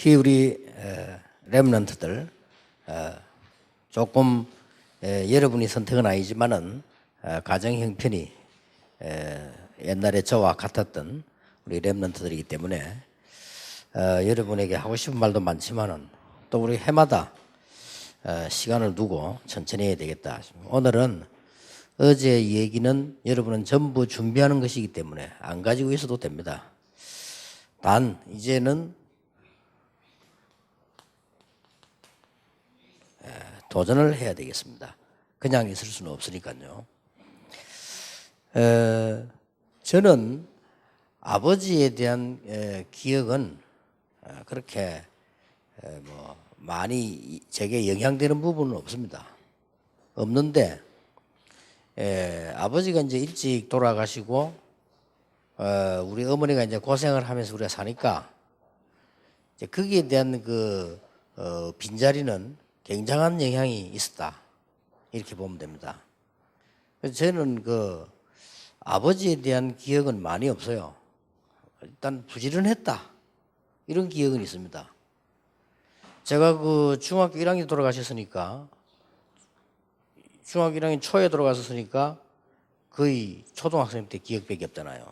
특히 우리 렘넌트들 조금 여러분이 선택은 아니지만은 가정 형편이 옛날에 저와 같았던 우리 렘넌트들이기 때문에 여러분에게 하고 싶은 말도 많지만은 또 우리 해마다 시간을 두고 천천히 해야 되겠다. 오늘은 어제 얘기는 여러분은 전부 준비하는 것이기 때문에 안 가지고 있어도 됩니다. 단 이제는 도전을 해야 되겠습니다. 그냥 있을 수는 없으니까요. 저는 아버지에 대한 기억은 그렇게 많이 제게 영향되는 부분은 없습니다. 없는데 아버지가 이제 일찍 돌아가시고 우리 어머니가 이제 고생을 하면서 우리가 사니까 이제 거기에 대한 그 빈자리는 굉장한 영향이 있었다. 이렇게 보면 됩니다. 그래서 저는 그 아버지에 대한 기억은 많이 없어요. 일단 부지런했다. 이런 기억은 있습니다. 제가 그 중학교 1학년 돌아가셨으니까 중학교 1학년 초에 돌아가셨으니까 거의 초등학생 때 기억밖에 없잖아요.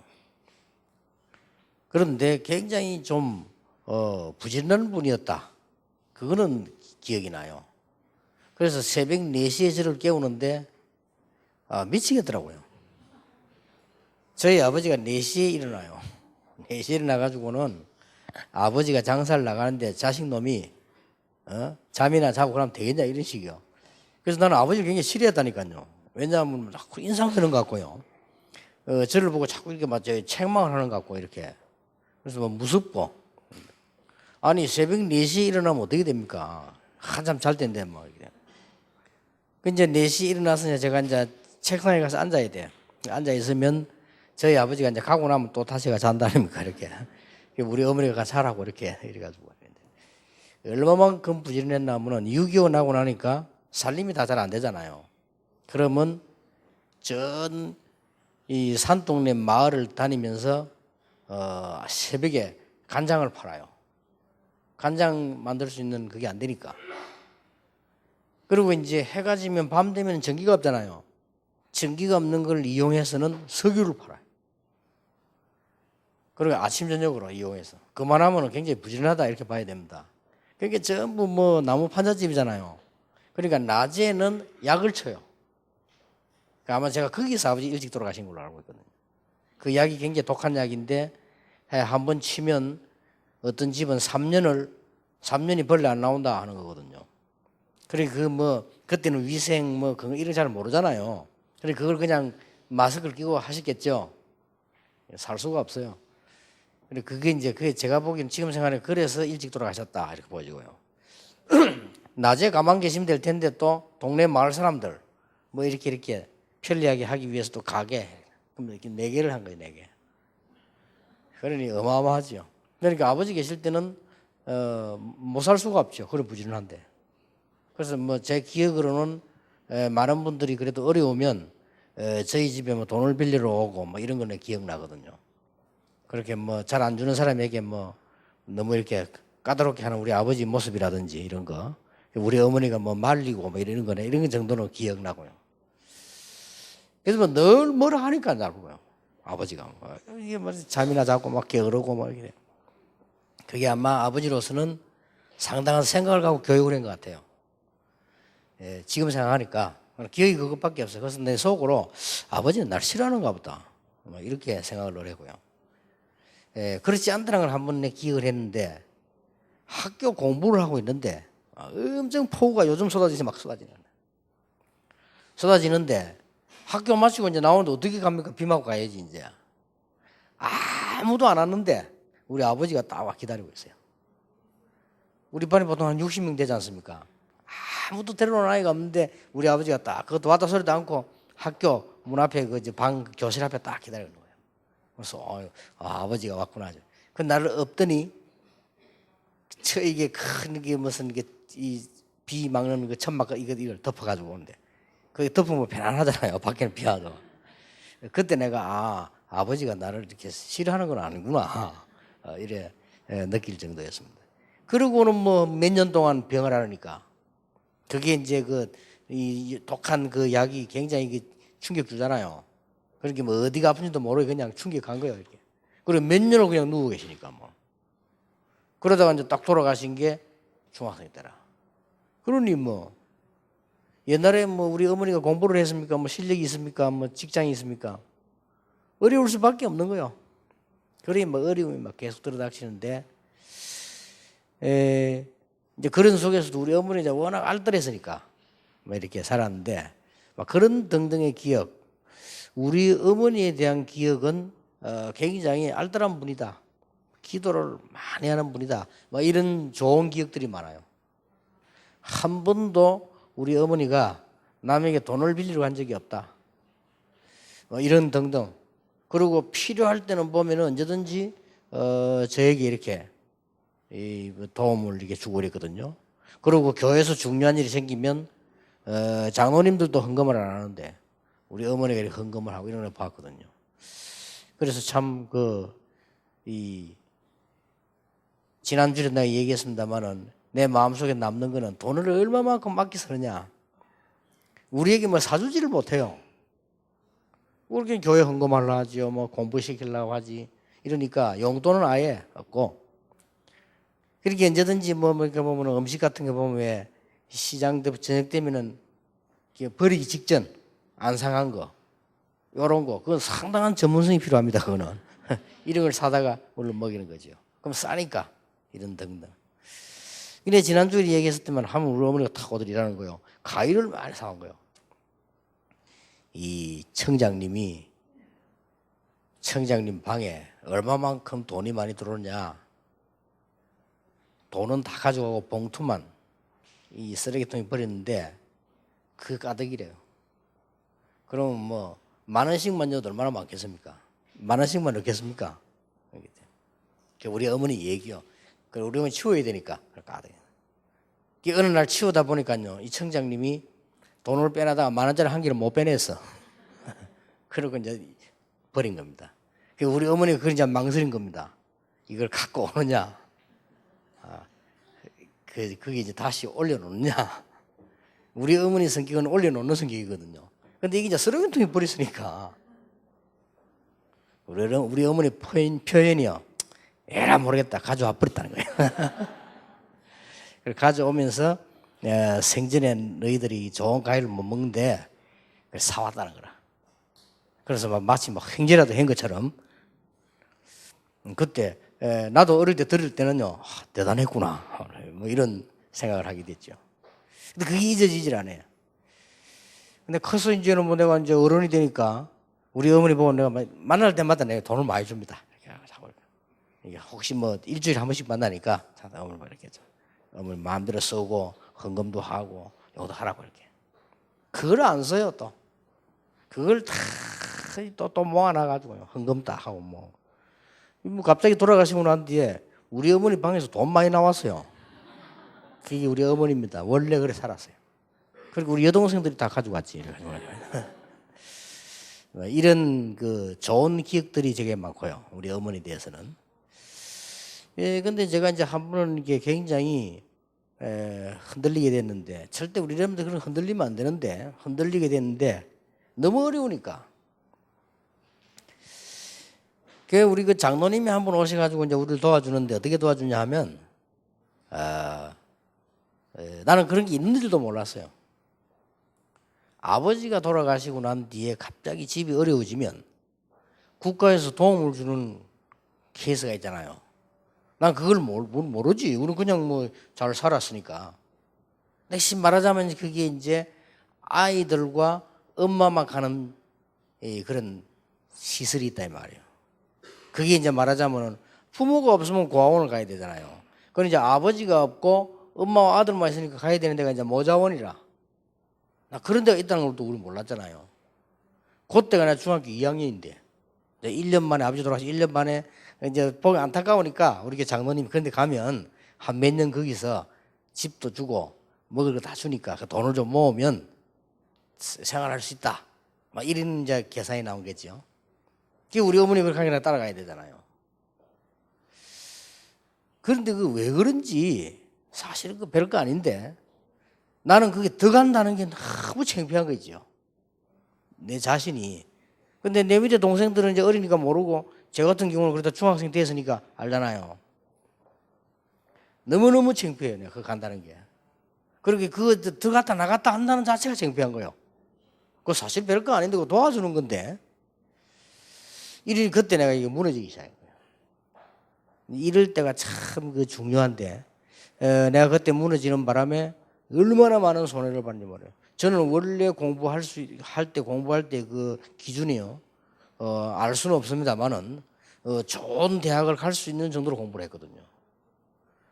그런데 굉장히 좀 부지런한 분이었다. 그거는 기억이 나요. 그래서 새벽 4시에 저를 깨우는데 미치겠더라고요. 저희 아버지가 4시에 일어나요. 4시에 일어나가지고는 아버지가 장사를 나가는데 자식놈이 잠이나 자고 그러면 되겠냐 이런 식이요. 그래서 나는 아버지를 굉장히 싫어했다니까요. 왜냐하면 자꾸 인상 쓰는 것 같고요. 저를 보고 자꾸 이렇게 막 책망을 하는 것 같고 이렇게. 그래서 뭐 무섭고. 아니 새벽 4시에 일어나면 어떻게 됩니까? 한참 잘 텐데 뭐 이렇게. 그 이제 4시에 일어나서 제가 이제 책상에 가서 앉아야 돼. 앉아 있으면 저희 아버지가 이제 가고 나면 또 다시 가 잔다니까 이렇게. 우리 어머니가 가서 자라고 이렇게 이래가지고. 얼마만큼 부지런했나 하면은 6.25 나고 나니까 살림이 다 잘 안 되잖아요. 그러면 전 이 산동네 마을을 다니면서 새벽에 간장을 팔아요. 간장 만들 수 있는 그게 안 되니까. 그리고 이제 해가 지면 밤 되면 전기가 없잖아요. 전기가 없는 걸 이용해서는 석유를 팔아요. 그리고 아침 저녁으로 이용해서. 그만하면 굉장히 부지런하다 이렇게 봐야 됩니다. 그게 전부 뭐 나무 판잣집이잖아요. 그러니까 낮에는 약을 쳐요. 아마 제가 거기서 아버지 일찍 돌아가신 걸로 알고 있거든요. 그 약이 굉장히 독한 약인데 한 번 치면 어떤 집은 3년이 벌레 안 나온다 하는 거거든요. 그러니까 그때는 위생 그런 이런 잘 모르잖아요. 그러니까 그걸 그냥 마스크를 끼고 하셨겠죠. 살 수가 없어요. 그게 제가 보기에는 지금 생각에 그래서 일찍 돌아가셨다 이렇게 보여지고요. 낮에 가만 계시면 될 텐데 또 동네 마을 사람들 이렇게 편리하게 하기 위해서 또 가게 그럼 이렇게 4개를 한 거예요. 4개. 그러니 어마어마하죠. 그러니까 아버지 계실 때는 못 살 수가 없죠. 그래 부지런한데. 그래서 제 기억으로는 많은 분들이 그래도 어려우면 저희 집에 돈을 빌리러 오고 이런 거는 기억나거든요. 그렇게 잘 안 주는 사람에게 너무 이렇게 까다롭게 하는 우리 아버지 모습이라든지 이런 거, 우리 어머니가 말리고 이런 거네, 이런 정도는 기억나고요. 그래서 늘 뭐라 하니까 나고요. 아버지가 이게 잠이나 자고 게으르고 이래. 그게 아마 아버지로서는 상당한 생각을 갖고 교육을 한 것 같아요. 지금 생각하니까 기억이 그것밖에 없어요. 그래서 내 속으로 아버지는 날 싫어하는가 보다 이렇게 생각을 하고요. 그렇지 않다는 걸 한 번 내 기억을 했는데 학교 공부를 하고 있는데 엄청 폭우가 요즘 쏟아지는데 학교 마치고 이제 나오는데 어떻게 갑니까? 비 맞고 가야지 이제. 아무도 안 왔는데 우리 아버지가 딱 와 기다리고 있어요. 우리 반에 보통 한 60명 되지 않습니까? 아무도 데려온 아이가 없는데 우리 아버지가 딱 그것도 왔다 소리도 않고 학교 문 앞에 방 교실 앞에 딱 기다리는 거예요. 그래서 아버지가 왔구나. 그 나를 없더니 이게 큰 게 무슨 이 비 막는 그 천막 이걸 덮어가지고 오는데 그게 덮으면 편안하잖아요. 밖에는 비 와도. 그때 내가 아버지가 나를 이렇게 싫어하는 건 아니구나 이래 느낄 정도였습니다. 그러고는 뭐 몇 년 동안 병을 앓으니까 그게 이제 이 독한 그 약이 굉장히 충격 주잖아요. 그렇게 뭐 어디가 아픈지도 모르게 그냥 충격한 거예요. 이렇게. 그리고 몇 년을 그냥 누워 계시니까 뭐. 그러다가 이제 딱 돌아가신 게 중학생 때라. 그러니 뭐 옛날에 뭐 우리 어머니가 공부를 했습니까? 뭐 실력이 있습니까? 뭐 직장이 있습니까? 어려울 수밖에 없는 거예요. 그러니 뭐 어려움이 막 계속 들어닥치는데 이제 그런 속에서도 우리 어머니가 워낙 알뜰했으니까 뭐 이렇게 살았는데 막 그런 등등의 기억, 우리 어머니에 대한 기억은 굉장히 알뜰한 분이다. 기도를 많이 하는 분이다. 뭐 이런 좋은 기억들이 많아요. 한 번도 우리 어머니가 남에게 돈을 빌리러 간 적이 없다. 뭐 이런 등등. 그리고 필요할 때는 보면은 언제든지 저에게 이렇게 도움을 이렇게 주고 그랬거든요. 그리고 교회에서 중요한 일이 생기면 장로님들도 헌금을 안 하는데 우리 어머니가 이렇게 헌금을 하고 이런 걸 봤거든요. 그래서 참 지난주에 내가 얘기했습니다만은 내 마음속에 남는 거는 돈을 얼마만큼 아껴 쓰느냐. 우리에게 뭐 사주지를 못해요. 그렇게 교회 헌금하려 하지요. 뭐 공부시키려고 하지. 이러니까 용돈은 아예 없고. 그렇게 언제든지 이렇게 보면 음식 같은 거 보면 왜 시장 저녁 되면은 버리기 직전 안 상한 거. 요런 거. 그건 상당한 전문성이 필요합니다. 그거는. 이런 걸 사다가 물론 먹이는 거죠. 그럼 싸니까. 이런 등등. 근데 지난주에 얘기했을 때만 하면 우리 어머니가 탁 오더리라는 거예요. 가위를 많이 사온 거예요. 이 청장님 방에 얼마만큼 돈이 많이 들어오냐. 돈은 다 가져가고 봉투만 이 쓰레기통에 버렸는데 그 가득이래요. 그러면 뭐 10,000원씩만 줘도 얼마나 많겠습니까? 10,000원씩만 넣겠습니까? 우리 어머니 얘기요. 그리고 우리 어머니 치워야 되니까 가득. 어느 날 치우다 보니까요, 이 청장님이 돈을 빼내다가 10,000원짜리 한 개를 못 빼냈어. 그러고 이제 버린 겁니다. 우리 어머니가 그걸 이제 망설인 겁니다. 이걸 갖고 오느냐, 그게 이제 다시 올려놓느냐. 우리 어머니 성격은 올려놓는 성격이거든요. 근데 이게 이제 쓰레기통에 버렸으니까 우리 어머니 표현이요. 에라 모르겠다. 가져와 버렸다는 거예요. 가져오면서 생전에 너희들이 좋은 과일을 못 먹는데 사왔다는 거라. 그래서 마치 횡재라도 한 것처럼 그때 나도 어릴 때 들을 때는요, 대단했구나 뭐 이런 생각을 하게 됐죠. 근데 그게 잊어지질 않아요. 근데 커서 이제는 뭐 내가 이제 어른이 되니까 우리 어머니 보고 내가 만날 때마다 내가 돈을 많이 줍니다. 이게 혹시 뭐 일주일에 한 번씩 만나니까 어머니 이렇게 어머니 마음대로 쓰고 헌금도 하고 요것도 하라고 이렇게. 그걸 안 써요 또. 그걸 다 또 모아놔가지고 헌금 다 하고 뭐 갑자기 돌아가시고 난 뒤에 우리 어머니 방에서 돈 많이 나왔어요. 그게 우리 어머니입니다. 원래 그래 살았어요. 그리고 우리 여동생들이 다 가져갔지. 이런 좋은 기억들이 되게 많고요. 우리 어머니에 대해서는. 근데 제가 이제 한 번은 이게 굉장히 흔들리게 됐는데, 절대 우리 여러분들 그런 흔들리면 안 되는데, 흔들리게 됐는데, 너무 어려우니까. 우리 장로님이 한 번 오셔가지고 이제 우리를 도와주는데, 어떻게 도와주냐 하면, 나는 그런 게 있는 줄도 몰랐어요. 아버지가 돌아가시고 난 뒤에 갑자기 집이 어려워지면 국가에서 도움을 주는 케이스가 있잖아요. 난 그걸 모르지. 우리는 그냥 뭐 잘 살았으니까. 대신 말하자면 그게 이제 아이들과 엄마만 가는 그런 시설이 있다 이 말이에요. 그게 이제 말하자면 부모가 없으면 고아원을 가야 되잖아요. 그건 이제 아버지가 없고 엄마와 아들만 있으니까 가야 되는 데가 이제 모자원이라. 나 그런 데가 있다는 것도 우리 몰랐잖아요. 그때가 나 중학교 2학년인데 1년 만에 아버지 돌아가서 1년 만에 이제 보기 안타까우니까 우리 장로님이 그런 데 가면 한 몇 년 거기서 집도 주고 먹을 거 다 주니까 그 돈을 좀 모으면 생활할 수 있다. 막 이런 이제 계산이 나온 거죠. 우리 어머니 그렇게 하니까 따라가야 되잖아요. 그런데 그 왜 그런지 사실은 그 별거 아닌데 나는 그게 더 간다는 게 너무 창피한 거죠. 내 자신이. 근데 내 밑에 동생들은 이제 어리니까 모르고 저 같은 경우는 그래도 중학생 됐으니까 알잖아요. 너무너무 창피해요. 내가 그거 간다는 게. 그렇게 그거 들어갔다 나갔다 한다는 자체가 창피한 거예요. 그거 사실 별거 아닌데 그거 도와주는 건데. 이러니 그때 내가 이게 무너지기 시작한 거예요. 이럴 때가 참 그 중요한데 내가 그때 무너지는 바람에 얼마나 많은 손해를 받는지 몰라요. 저는 원래 공부할 때 그 기준이요. 알 수는 없습니다만은 좋은 대학을 갈 수 있는 정도로 공부를 했거든요.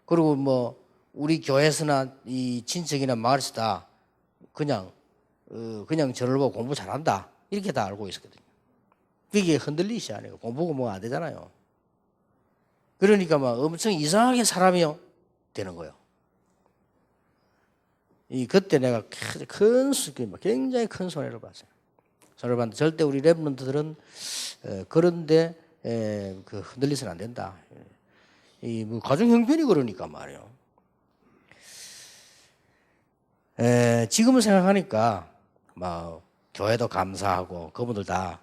그리고 뭐 우리 교회에서나 이 친척이나 마을에서 다 그냥 저를 보고 공부 잘한다 이렇게 다 알고 있었거든요. 그게 흔들리시 않아요. 공부가 뭐 안 되잖아요. 그러니까 막 엄청 이상하게 사람이 되는 거예요. 그때 내가 굉장히 큰 손해를 봤어요. 손해를 봤는데 절대 우리 랩런트들은 그런데 그 흔들리서는 안 된다. 뭐 가정 형편이 그러니까 말이에요. 지금을 생각하니까 막 교회도 감사하고 그분들 다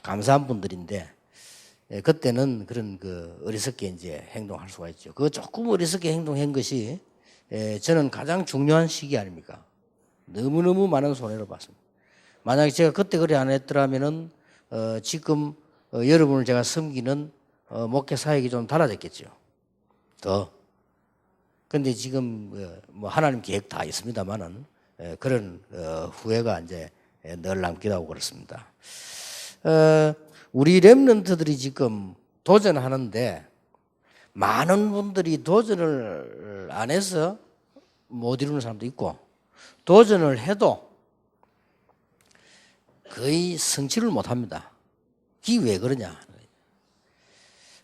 감사한 분들인데 그때는 그런 그 어리석게 이제 행동할 수가 있죠. 그 조금 어리석게 행동한 것이 저는 가장 중요한 시기 아닙니까? 너무너무 많은 손해를 봤습니다. 만약에 제가 그때 그래 안 했더라면은 지금 여러분을 제가 섬기는 목회 사역이 좀 달라졌겠죠. 더. 근데 지금 뭐 하나님 계획 다 있습니다만은 그런 후회가 이제 늘 남기도 하고 그렇습니다. 우리 랩런트들이 지금 도전하는데 많은 분들이 도전을 안 해서 못 이루는 사람도 있고 도전을 해도 거의 성취를 못 합니다. 그게 왜 그러냐.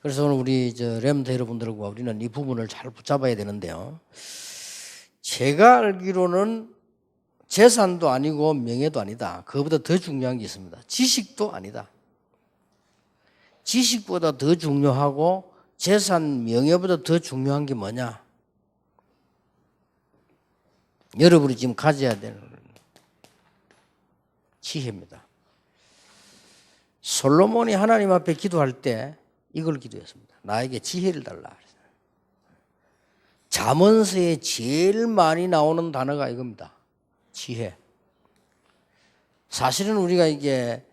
그래서 오늘 우리 랩런트 여러분들과 우리는 이 부분을 잘 붙잡아야 되는데요. 제가 알기로는 재산도 아니고 명예도 아니다. 그거보다 더 중요한 게 있습니다. 지식도 아니다. 지식보다 더 중요하고 재산, 명예보다 더 중요한 게 뭐냐? 여러분이 지금 가져야 되는 지혜입니다. 솔로몬이 하나님 앞에 기도할 때 이걸 기도했습니다. 나에게 지혜를 달라. 잠언서에 제일 많이 나오는 단어가 이겁니다. 지혜. 사실은 우리가 이게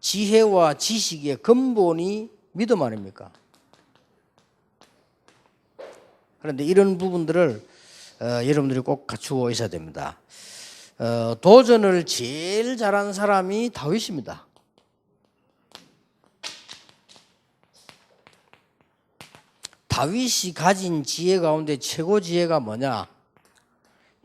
지혜와 지식의 근본이 믿음 아닙니까? 그런데 이런 부분들을 여러분들이 꼭 갖추고 있어야 됩니다. 도전을 제일 잘한 사람이 다윗입니다. 다윗이 가진 지혜 가운데 최고 지혜가 뭐냐?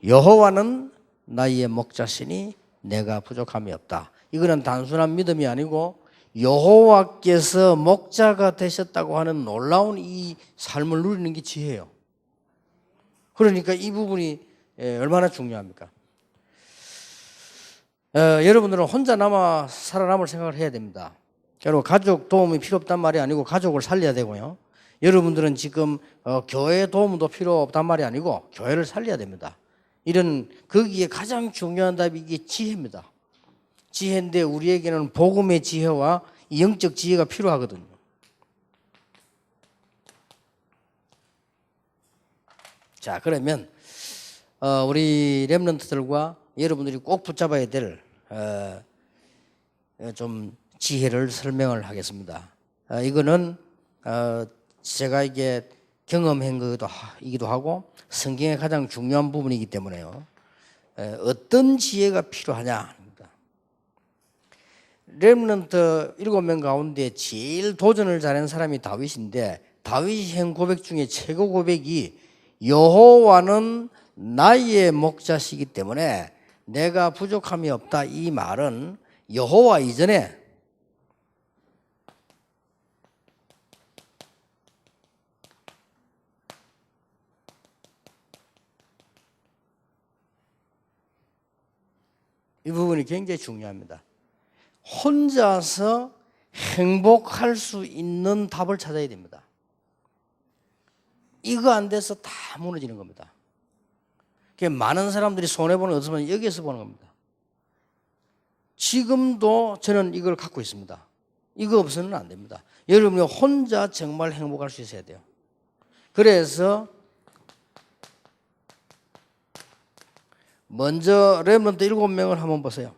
여호와는 나의 목자시니 내가 부족함이 없다. 이거는 단순한 믿음이 아니고 여호와께서 목자가 되셨다고 하는 놀라운 이 삶을 누리는 게 지혜예요. 그러니까 이 부분이 얼마나 중요합니까? 여러분들은 혼자 살아남을 생각을 해야 됩니다. 그리고 가족 도움이 필요 없단 말이 아니고 가족을 살려야 되고요. 여러분들은 지금 교회 도움도 필요 없단 말이 아니고 교회를 살려야 됩니다. 거기에 가장 중요한 답이 이게 지혜입니다. 지혜인데 우리에게는 복음의 지혜와 영적 지혜가 필요하거든요. 자, 그러면 우리 랩런트들과 여러분들이 꼭 붙잡아야 될 좀 지혜를 설명을 하겠습니다. 이거는 제가 이게 경험한 것이기도 하고 성경의 가장 중요한 부분이기 때문에요. 어떤 지혜가 필요하냐. 렘넌트 7명 가운데 제일 도전을 잘한 사람이 다윗인데 다윗이 한 고백 중에 최고 고백이 여호와는 나의 목자시기 때문에 내가 부족함이 없다. 이 말은 여호와 이전에 이 부분이 굉장히 중요합니다. 혼자서 행복할 수 있는 답을 찾아야 됩니다. 이거 안 돼서 다 무너지는 겁니다. 많은 사람들이 손해보는 어쩌면 여기에서 보는 겁니다. 지금도 저는 이걸 갖고 있습니다. 이거 없으면 안 됩니다. 여러분이 혼자 정말 행복할 수 있어야 돼요. 그래서 먼저 렘넌트 7명을 한번 보세요.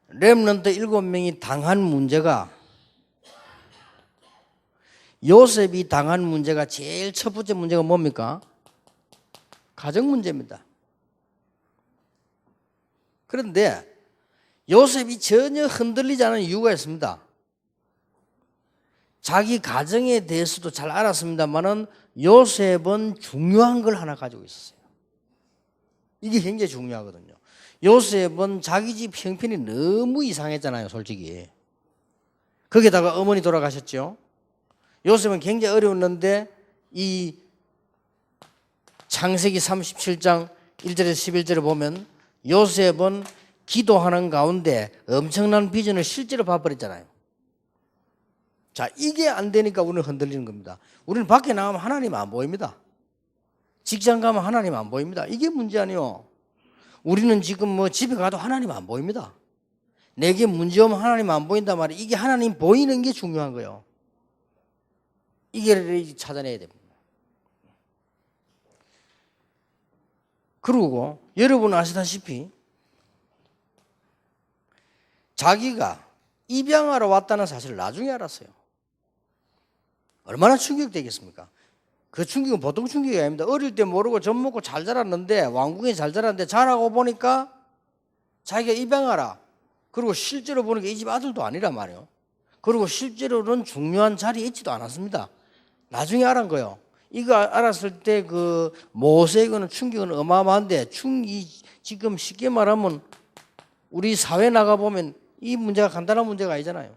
렘넌트 7명이 당한 문제가, 요셉이 당한 문제가 제일 첫 번째 문제가 뭡니까? 가정 문제입니다. 그런데 요셉이 전혀 흔들리지 않은 이유가 있습니다. 자기 가정에 대해서도 잘 알았습니다만은 요셉은 중요한 걸 하나 가지고 있었어요. 이게 굉장히 중요하거든요. 요셉은 자기 집 형편이 너무 이상했잖아요, 솔직히. 거기다가 어머니 돌아가셨죠. 요셉은 굉장히 어려웠는데 이 창세기 37장 1절에서 11절을 보면 요셉은 기도하는 가운데 엄청난 비전을 실제로 봐버렸잖아요. 자, 이게 안 되니까 우리는 흔들리는 겁니다. 우리는 밖에 나가면 하나님 안 보입니다. 직장 가면 하나님 안 보입니다. 이게 문제 아니에요. 우리는 지금 집에 가도 하나님 안 보입니다. 내게 문제 오면 하나님 안 보인단 말이에요. 이게 하나님 보이는 게 중요한 거예요. 이게 찾아내야 됩니다. 그리고 여러분 아시다시피 자기가 입양하러 왔다는 사실을 나중에 알았어요. 얼마나 충격되겠습니까? 그 충격은 보통 충격이 아닙니다. 어릴 때 모르고 젖 먹고 잘 자랐는데, 왕궁에 잘 자랐는데 자라고 보니까 자기가 입양하라. 그리고 실제로 보니까 이 집 아들도 아니란 말이에요. 그리고 실제로는 중요한 자리에 있지도 않았습니다. 나중에 알은 거예요. 이거 알았을 때 그 모세에게는 충격은 어마어마한데, 지금 쉽게 말하면 우리 사회 나가보면 이 문제가 간단한 문제가 아니잖아요.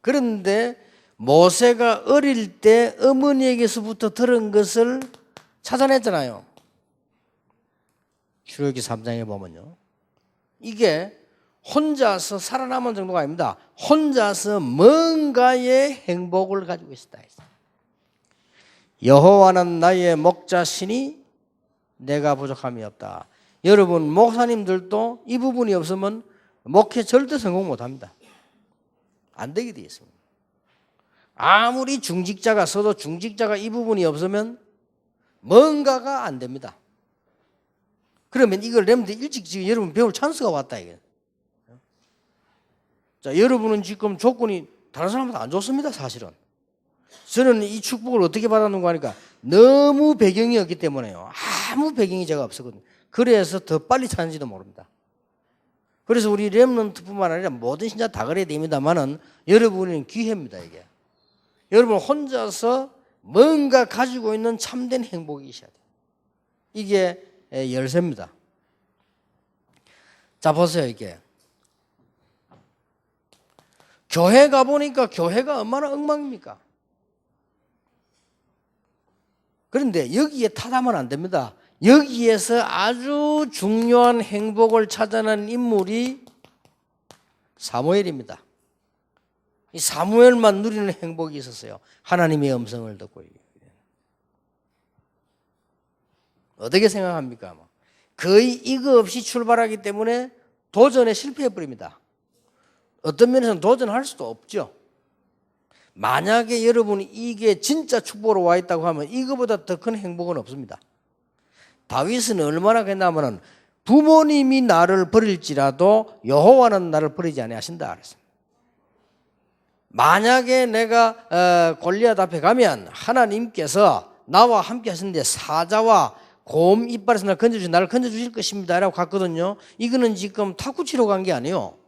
그런데 모세가 어릴 때 어머니에게서부터 들은 것을 찾아냈잖아요. 출애굽기 3장에 보면요. 이게 혼자서 살아남은 정도가 아닙니다. 혼자서 뭔가의 행복을 가지고 있었다. 여호와는 나의 목자시니 내가 부족함이 없다. 여러분 목사님들도 이 부분이 없으면 목회 절대 성공 못합니다. 안 되게 되어 있습니다. 아무리 중직자가 써도 중직자가 이 부분이 없으면 뭔가가 안 됩니다. 그러면 이걸 렘드 일찍 지금 여러분 배울 찬스가 왔다 이게. 자, 여러분은 지금 조건이 다른 사람보다 안 좋습니다, 사실은. 저는 이 축복을 어떻게 받았는가 하니까 너무 배경이 없기 때문에요. 아무 배경이 제가 없었거든요. 그래서 더 빨리 찾는지도 모릅니다. 그래서 우리 렘넌트뿐만 아니라 모든 신자 다 그래야 됩니다만은 여러분은 기회입니다, 이게. 여러분 혼자서 뭔가 가지고 있는 참된 행복이 있어야 돼요. 이게 열쇠입니다. 자, 보세요, 이게. 교회 가보니까 교회가 얼마나 엉망입니까? 그런데 여기에 타담은 안 됩니다. 여기에서 아주 중요한 행복을 찾아낸 인물이 사무엘입니다. 이 사무엘만 누리는 행복이 있었어요. 하나님의 음성을 듣고. 어떻게 생각합니까? 거의 이거 없이 출발하기 때문에 도전에 실패해버립니다. 어떤 면에서는 도전할 수도 없죠. 만약에 여러분이 이게 진짜 축복으로 와 있다고 하면 이거보다 더 큰 행복은 없습니다. 다윗은 얼마나 했냐면은 부모님이 나를 버릴지라도 여호와는 나를 버리지 아니하신다 그랬습니다. 만약에 내가 골리앗 앞에 가면 하나님께서 나와 함께 하시는데 사자와 곰 이빨에서 나를 건져주실 것입니다 라고 갔거든요. 이거는 지금 탁구 치러 간 게 아니에요.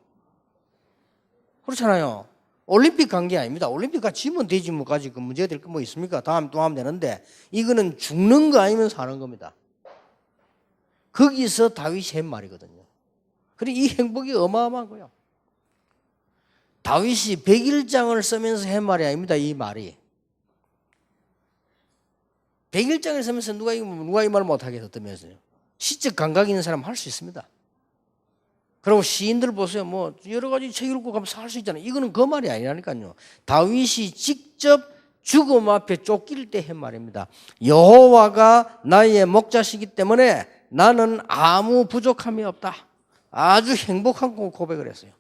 그렇잖아요. 올림픽 간 게 아닙니다. 올림픽 가 지면 되지 뭐까지 그 문제가 될 거 뭐 있습니까? 다음 또 하면 되는데 이거는 죽는 거 아니면 사는 겁니다. 거기서 다윗이 한 말이거든요. 그리고 이 행복이 어마어마한 거예요. 다윗이 100일장을 쓰면서 한 말이 아닙니다. 이 말이. 100일장을 쓰면서 누가 이 말 못하게 했다면서요. 시적 감각이 있는 사람 할 수 있습니다. 그리고 시인들 보세요. 뭐 여러 가지 책 읽고 가면 살 수 있잖아요. 이거는 그 말이 아니라니까요. 다윗이 직접 죽음 앞에 쫓길 때 한 말입니다. 여호와가 나의 목자시기 때문에 나는 아무 부족함이 없다. 아주 행복한 고백을 했어요.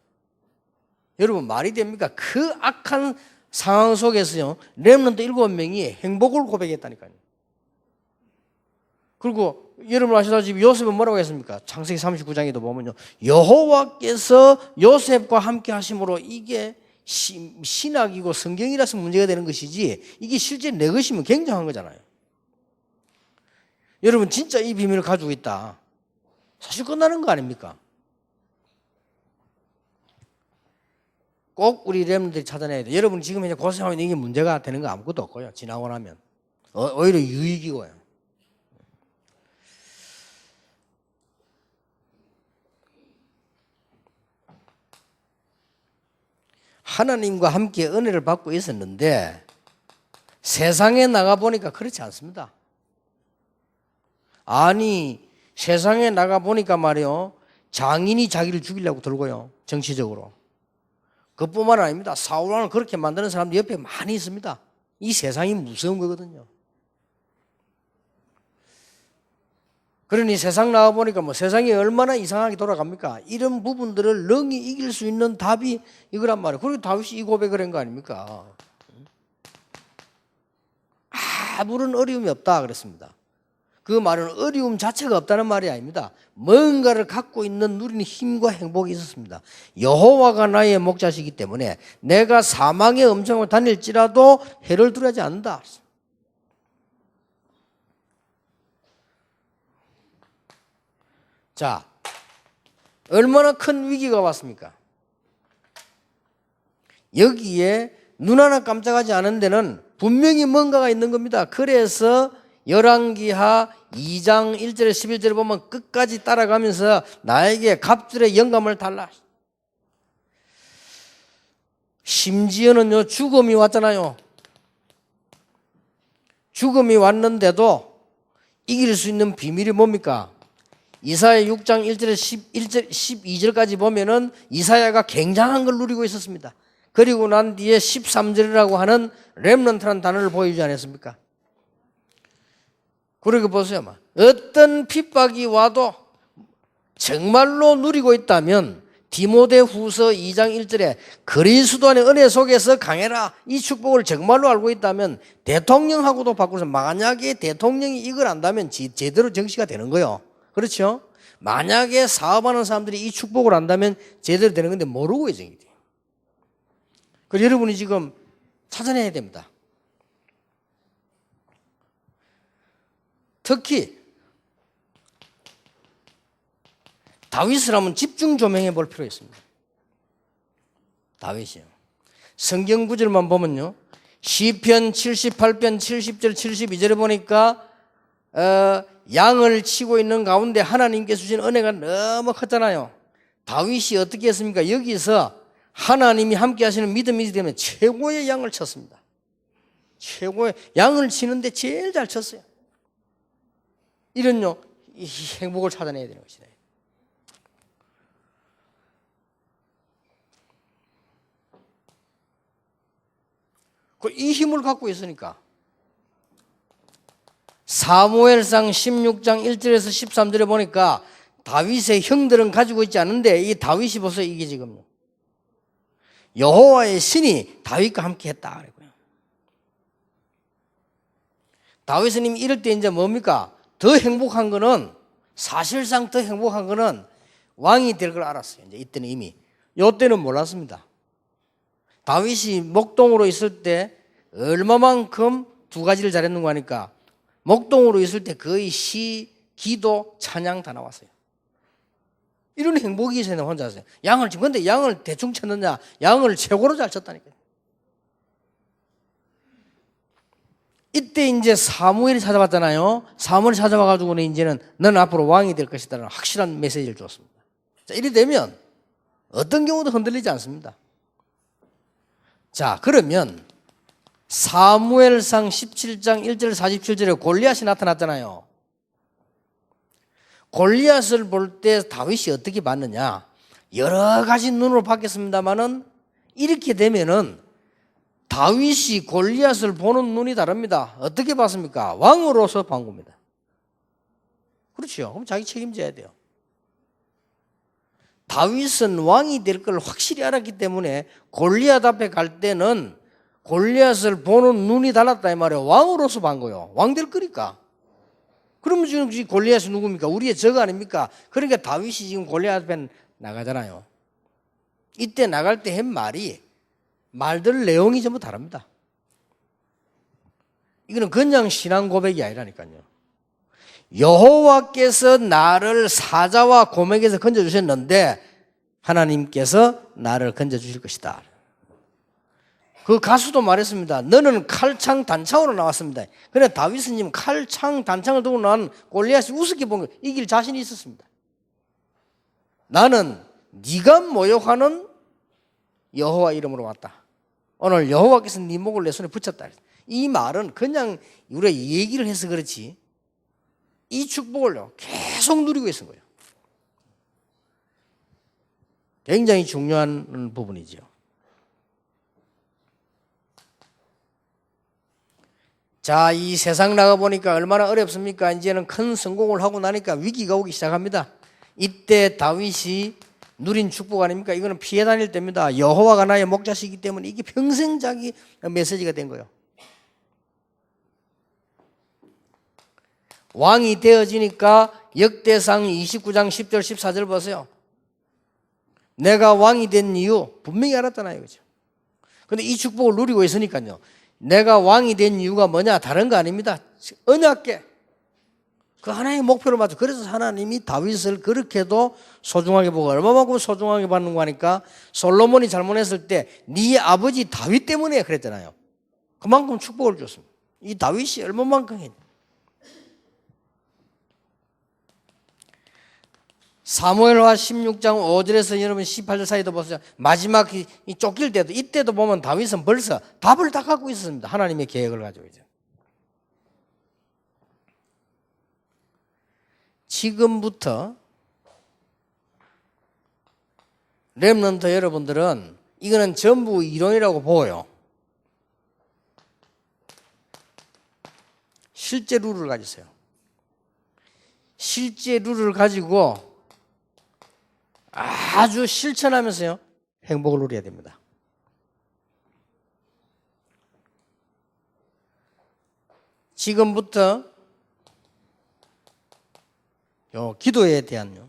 여러분 말이 됩니까? 그 악한 상황 속에서요, 렘넌트 7명이 행복을 고백했다니까요. 그리고 여러분 아시다시피 요셉은 뭐라고 했습니까? 창세기 39장에도 보면요, 여호와께서 요셉과 함께 하심으로 이게 신학이고 성경이라서 문제가 되는 것이지 이게 실제 내 것이면 굉장한 거잖아요. 여러분 진짜 이 비밀을 가지고 있다, 사실 끝나는 거 아닙니까? 꼭 우리 렘들이 찾아내야 돼. 여러분 지금 이제 고생하면 이게 문제가 되는 거 아무것도 없고요. 지나고 나면 오히려 유익이고요. 하나님과 함께 은혜를 받고 있었는데 세상에 나가 보니까 그렇지 않습니다. 아니 세상에 나가 보니까 말이요, 장인이 자기를 죽이려고 들고요, 정치적으로. 그뿐만 아닙니다. 사울왕을 그렇게 만드는 사람들 옆에 많이 있습니다. 이 세상이 무서운 거거든요. 그러니 세상 나와보니까 뭐 세상이 얼마나 이상하게 돌아갑니까? 이런 부분들을 능히 이길 수 있는 답이 이거란 말이에요. 그리고 다윗이 이 고백을 한 거 아닙니까? 아무런 어려움이 없다 그랬습니다. 그 말은 어려움 자체가 없다는 말이 아닙니다. 뭔가를 갖고 있는 누리는 힘과 행복이 있었습니다. 여호와가 나의 목자시기 때문에 내가 사망의 음성을 다닐지라도 해를 두려워하지 않는다. 자, 얼마나 큰 위기가 왔습니까? 여기에 눈 하나 깜짝하지 않은 데는 분명히 뭔가가 있는 겁니다. 그래서 열왕기하 2장 1절에 11절에 보면 끝까지 따라가면서 나에게 갑절의 영감을 달라. 심지어는요, 죽음이 왔잖아요. 죽음이 왔는데도 이길 수 있는 비밀이 뭡니까? 이사야 6장 1절에 12절까지 보면은 이사야가 굉장한 걸 누리고 있었습니다. 그리고 난 뒤에 13절이라고 하는 렘넌트라는 단어를 보여주지 않았습니까? 그리고 보세요. 어떤 핍박이 와도 정말로 누리고 있다면 디모데후서 2장 1절에 그리스도 안의 은혜 속에서 강해라, 이 축복을 정말로 알고 있다면 대통령하고도 바꾸서 만약에 대통령이 이걸 안다면 제대로 정치가 되는 거예요. 그렇죠? 만약에 사업하는 사람들이 이 축복을 안다면 제대로 되는 건데 모르고 예정이 돼요. 그래서 여러분이 지금 찾아내야 됩니다. 특히 다윗을 한번 집중 조명해 볼 필요가 있습니다. 다윗이요. 성경 구절만 보면요, 시편 78편 70절 72절에 보니까 양을 치고 있는 가운데 하나님께서 주신 은혜가 너무 컸잖아요. 다윗이 어떻게 했습니까? 여기서 하나님이 함께 하시는 믿음이 되면 최고의 양을 쳤습니다. 최고의 양을 치는데 제일 잘 쳤어요. 이런요, 이 행복을 찾아내야 되는 것이다. 이 힘을 갖고 있으니까 사무엘상 16장 1절에서 13절에 보니까 다윗의 형들은 가지고 있지 않은데 이 다윗이 보세요. 이게 지금 여호와의 신이 다윗과 함께 했다 그랬고요. 다윗은 이럴 때 이제 뭡니까? 더 행복한 거는, 사실상 더 행복한 거는 왕이 될 걸 알았어요. 이제 이때는 이미. 이때는 몰랐습니다. 다윗이 목동으로 있을 때 얼마만큼 두 가지를 잘했는가 하니까 목동으로 있을 때 거의 시, 기도, 찬양 다 나왔어요. 이런 행복이 있어요. 혼자서 양을 치고. 근데 양을 대충 쳤느냐? 양을 최고로 잘 쳤다니까요. 이때 이제 사무엘이 찾아왔잖아요. 사무엘이 찾아와가지고는 이제는 너는 앞으로 왕이 될 것이다라는 확실한 메시지를 줬습니다. 자, 이래 되면 어떤 경우도 흔들리지 않습니다. 자, 그러면 사무엘상 17장 1절 47절에 골리앗이 나타났잖아요. 골리앗을 볼 때 다윗이 어떻게 봤느냐? 여러 가지 눈으로 봤겠습니다만은 이렇게 되면은 다윗이 골리앗을 보는 눈이 다릅니다. 어떻게 봤습니까? 왕으로서 본 겁니다. 그렇죠. 그럼 자기 책임져야 돼요. 다윗은 왕이 될 걸 확실히 알았기 때문에 골리앗 앞에 갈 때는 골리앗을 보는 눈이 달랐다 이 말이에요. 왕으로서 본 거예요. 왕 될 거니까. 그러면 지금 골리앗이 누굽니까? 우리의 적 아닙니까? 그러니까 다윗이 지금 골리앗 앞에 나가잖아요. 이때 나갈 때 한 말들 내용이 전부 다릅니다. 이거는 그냥 신앙 고백이 아니라니까요. 여호와께서 나를 사자와 곰에게서 건져주셨는데 하나님께서 나를 건져주실 것이다. 그 가수도 말했습니다. 너는 칼창 단창으로 나왔습니다. 그래 다윗은 지금 칼창 단창을 들고 나온 골리앗이 우습게 본 거 이길 자신이 있었습니다. 나는 네가 모욕하는 여호와 이름으로 왔다. 오늘 여호와께서 네 목을 내 손에 붙였다. 이 말은 그냥 우리가 얘기를 해서 그렇지 이 축복을요 계속 누리고 있는 거예요. 굉장히 중요한 부분이죠. 자, 이 세상 나가보니까 얼마나 어렵습니까? 이제는 큰 성공을 하고 나니까 위기가 오기 시작합니다. 이때 다윗이 누린 축복 아닙니까? 이거는 피해 다닐 때입니다. 여호와가 나의 목자시기 때문에 이게 평생 자기 메시지가 된 거예요. 왕이 되어지니까 역대상 29장 10절 14절 보세요. 내가 왕이 된 이유 분명히 알았잖아요. 그죠? 근데 이 축복을 누리고 있으니까요. 내가 왕이 된 이유가 뭐냐? 다른 거 아닙니다. 언약궤. 그 하나의 목표를 맞춰. 그래서 하나님이 다윗을 그렇게도 소중하게 보고 얼마만큼 소중하게 받는 거 하니까 솔로몬이 잘못했을 때 네 아버지 다윗 때문에 그랬잖아요. 그만큼 축복을 줬습니다. 이 다윗이 얼마만큼 했냐. 사무엘하 16장 5절에서 여러분 18절 사이도 보세요. 마지막 이 쫓길 때도 이때도 보면 다윗은 벌써 답을 다 갖고 있었습니다. 하나님의 계획을 가지고 이제. 지금부터 렘넌트 여러분들은 이거는 전부 이론이라고 보여요. 실제 룰을 가지세요. 실제 룰을 가지고 아주 실천하면서요 행복을 누려야 됩니다. 지금부터 기도에 대한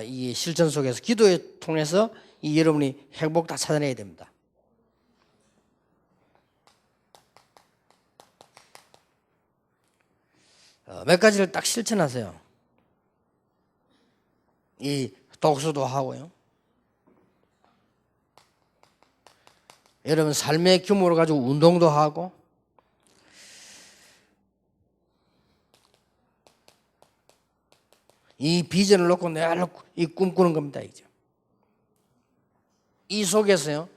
이 실천 속에서 기도에 통해서 이 여러분이 행복 다 찾아내야 됩니다. 몇 가지를 딱 실천하세요. 이 독서도 하고요. 여러분 삶의 규모를 가지고 운동도 하고 이 비전을 놓고 내가 이 꿈꾸는 겁니다. 이제. 이 속에서요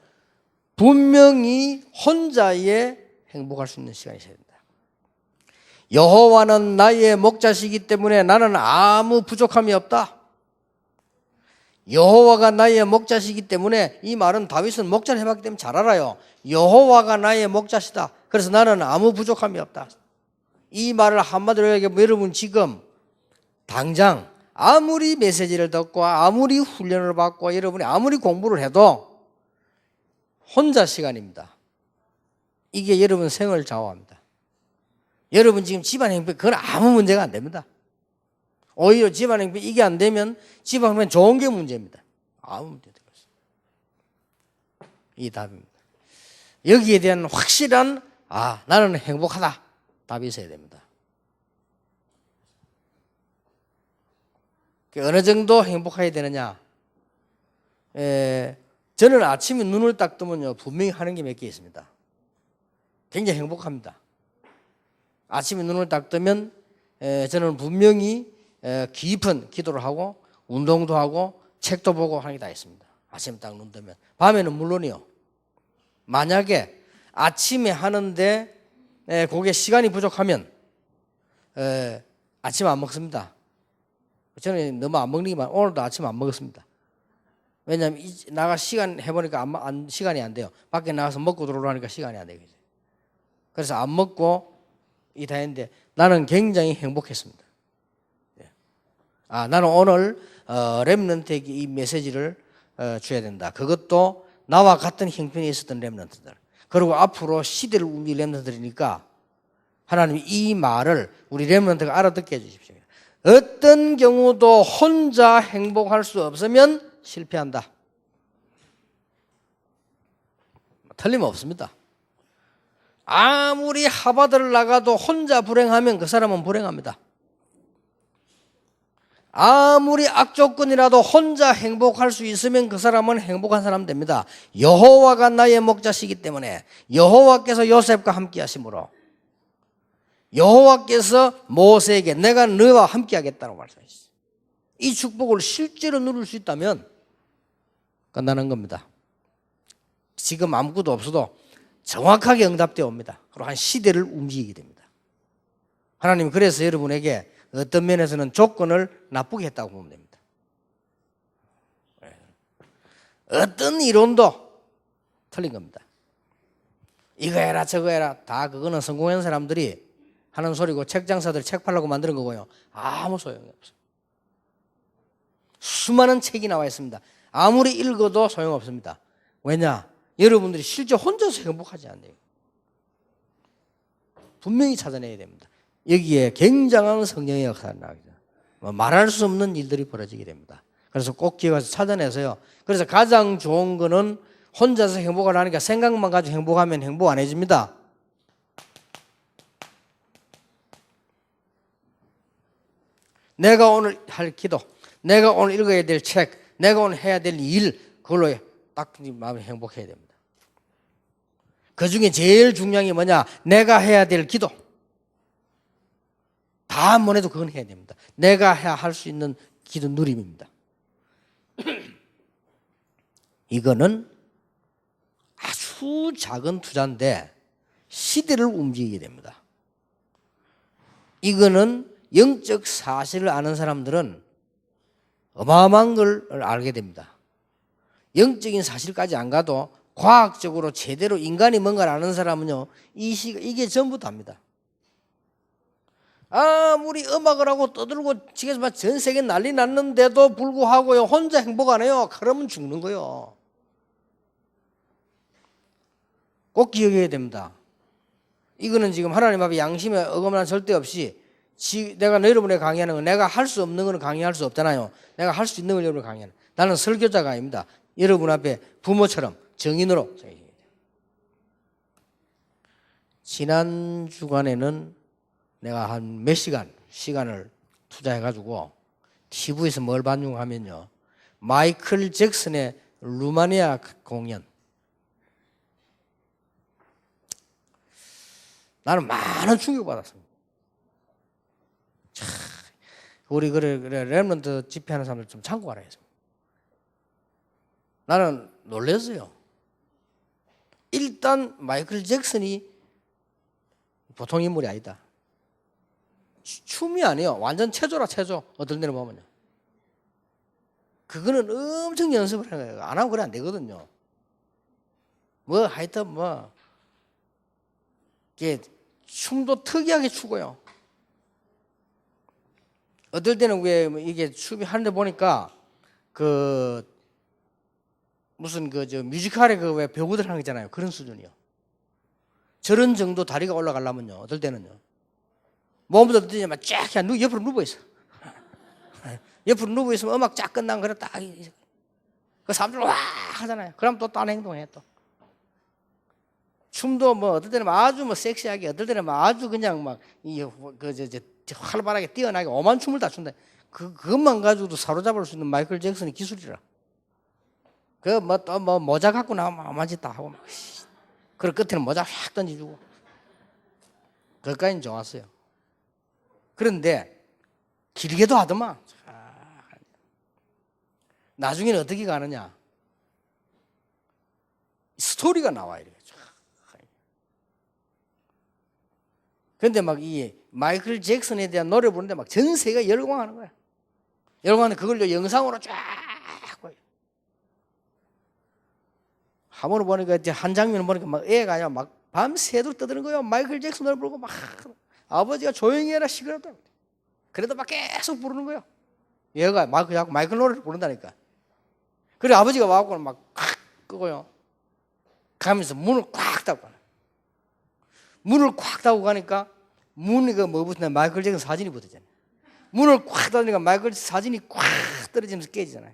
분명히 혼자의 행복할 수 있는 시간이 있어야 된다. 여호와는 나의 목자시기 때문에 나는 아무 부족함이 없다. 여호와가 나의 목자시기 때문에 이 말은 다윗은 목자를 해봤기 때문에 잘 알아요. 여호와가 나의 목자시다. 그래서 나는 아무 부족함이 없다. 이 말을 한마디로 얘기하면 여러분 지금 당장 아무리 메시지를 듣고 아무리 훈련을 받고 여러분이 아무리 공부를 해도 혼자 시간입니다. 이게 여러분 생을 좌우합니다. 여러분 지금 집안 행복 그건 아무 문제가 안 됩니다. 오히려 집안 행복 이게 안 되면 집안 행복 좋은 게 문제입니다. 아무 문제도 없습니다. 이 답입니다. 여기에 대한 확실한 나는 행복하다 답이 있어야 됩니다. 어느 정도 행복해야 되느냐? 저는 아침에 눈을 딱 뜨면요 분명히 하는 게 몇 개 있습니다. 굉장히 행복합니다. 아침에 눈을 딱 뜨면 저는 분명히 깊은 기도를 하고 운동도 하고 책도 보고 하는 게 다 있습니다. 아침에 딱 눈 뜨면. 밤에는 물론이요. 만약에 아침에 하는데 그게 시간이 부족하면 아침 안 먹습니다. 저는 너무 안 먹는 게 많아요. 오늘도 아침 안 먹었습니다. 왜냐하면 나가 시간 해보니까 시간이 안 돼요. 밖에 나가서 먹고 들어오라니까 시간이 안 되겠죠. 그래서 안 먹고 이 다 했는데 나는 굉장히 행복했습니다. 나는 오늘 렘넌트에게 이 메시지를 줘야 된다. 그것도 나와 같은 형편에 있었던 렘넌트들. 그리고 앞으로 시대를 움직일 렘넌트들이니까 하나님이 이 말을 우리 렘넌트가 알아듣게 해주십시오. 어떤 경우도 혼자 행복할 수 없으면 실패한다. 틀림없습니다. 아무리 하버드를 나가도 혼자 불행하면 그 사람은 불행합니다. 아무리 악조건이라도 혼자 행복할 수 있으면 그 사람은 행복한 사람 됩니다. 여호와가 나의 목자시기 때문에 여호와께서 요셉과 함께 하심으로 여호와께서 모세에게 내가 너와 함께 하겠다고 말씀하셨어요. 이 축복을 실제로 누릴 수 있다면 끝나는 겁니다. 지금 아무것도 없어도 정확하게 응답되어 옵니다. 그리고 한 시대를 움직이게 됩니다. 하나님 그래서 여러분에게 어떤 면에서는 조건을 나쁘게 했다고 보면 됩니다. 어떤 이론도 틀린 겁니다. 이거 해라 저거 해라 다 그거는 성공한 사람들이 하는 소리고 책장사들이 책 팔라고 만드는 거고요. 아무 소용이 없어요. 수많은 책이 나와 있습니다. 아무리 읽어도 소용없습니다. 왜냐? 여러분들이 실제 혼자서 행복하지 않네요. 분명히 찾아내야 됩니다. 여기에 굉장한 성령의 역사가 나옵니다. 말할 수 없는 일들이 벌어지게 됩니다. 그래서 꼭 기억해서 찾아내서요. 그래서 가장 좋은 거는 혼자서 행복을 하니까 생각만 가지고 행복하면 행복 안 해집니다. 내가 오늘 할 기도, 내가 오늘 읽어야 될 책, 내가 오늘 해야 될 일, 그걸로 딱 마음이 행복해야 됩니다. 그 중에 제일 중요한 게 뭐냐? 내가 해야 될 기도. 다 안 해도 그건 해야 됩니다. 내가 할 수 있는 기도 누림입니다. 이거는 아주 작은 투자인데 시대를 움직이게 됩니다. 이거는 영적 사실을 아는 사람들은 어마어마한 걸 알게 됩니다. 영적인 사실까지 안 가도 과학적으로 제대로 인간이 뭔가를 아는 사람은요, 이게 전부 답니다. 아무리 음악을 하고 떠들고 지금서 막 전 세계 난리 났는데도 불구하고요, 혼자 행복 안 해요. 그러면 죽는 거예요. 꼭 기억해야 됩니다. 이거는 지금 하나님 앞에 양심에 어긋난 절대 없이 내가 여러분에게 강의하는 건 내가 할 수 없는 건 강의할 수 없잖아요. 내가 할 수 있는 걸 여러분에게 강의하는. 나는 설교자가 아닙니다. 여러분 앞에 부모처럼 정인으로. 지난 주간에는 내가 한 몇 시간을 투자해가지고 TV에서 뭘 반영하면요. 마이클 잭슨의 루마니아 공연. 나는 많은 충격받았습니다. 우리 렘넌트 집회하는 사람들 좀 참고하라 해서. 나는 놀랐어요. 일단 마이클 잭슨이 보통 인물이 아니다. 춤이 아니에요. 완전 체조라 체조. 어떨 때는 보면요. 그거는 엄청 연습을 하는 거예요. 안 하면 그래 안 되거든요. 하여튼 이게 춤도 특이하게 추고요. 어떨 때는 왜 이게 춤이 하는데 보니까 무슨 뮤지컬에 왜 배우들 하는 거 있잖아요. 그런 수준이요. 저런 정도 다리가 올라가려면요. 어떨 때는요. 몸부터 어떨 때는 쫙 그냥 옆으로 누워있어. 옆으로 누워있으면 음악 쫙 끝나면 그래 딱. 그 사람들 와 하잖아요. 그럼 또 다른 행동해 또. 춤도 어떨 때는 아주 섹시하게, 어떨 때는 아주 그냥 활발하게 뛰어나게 오만 춤을 다 춘다. 그것만 가지고도 사로잡을 수 있는 마이클 잭슨의 기술이라. 또 모자 갖고 나오면 아무 짓 다 하고 그리고 끝에는 모자 확 던져주고. 그것까지는 좋았어요. 그런데 길게도 하더만. 나중에는 어떻게 가느냐? 스토리가 나와 이렇게. 그런데 이 마이클 잭슨에 대한 노래 부르는데 전 세계가 열광하는 거야. 열광하는데 그걸 영상으로 쫙 보여. 한번 보니까 이제 한 장면을 보니까 막 애가 막 밤새도록 떠드는 거예요. 마이클 잭슨을 부르고 막 아버지가 조용히 해라 시끄럽다. 그래도 막 계속 부르는 거예요. 얘가 막 마이클 노래를 부른다니까. 그래 아버지가 와갖고 막 끄고요. 가면서 문을 꽉 닫고 가요. 문을 꽉 닫고 가니까 문이 뭐 붙냐 마이클 잭슨 사진이 붙었잖아요. 문을 꽉 닫으니까 마이클 잭슨 사진이 꽉 떨어지면서 깨지잖아요.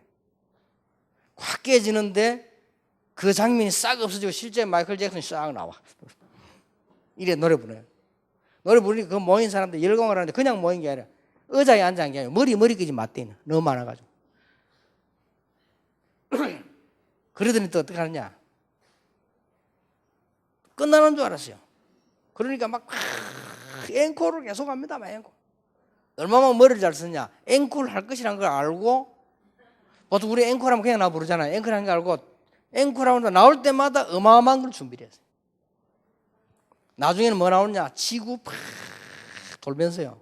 꽉 깨지는데 그 장면이 싹 없어지고 실제 마이클 잭슨이 싹 나와. 이래 노래 부르요. 노래 부르니까 그 모인 사람들 열광을 하는데 그냥 모인 게 아니라 의자에 앉은 게 아니라 머리까지 맞대는 너무 많아가지고. 그러더니 또 어떻게 하느냐. 끝나는 줄 알았어요. 그러니까 막 앵콜을 계속 합니다. 막 앵콜. 얼마나 머리를 잘 쓰냐. 앵콜 할 것이란 걸 알고 보통 우리 앵콜하면 그냥 나 부르잖아요. 앵콜 하는 거 알고 앵콜하고 나올 때마다 어마어마한 걸 준비를 했어요. 나중에는 뭐 나오냐. 지구 팍 돌면서요.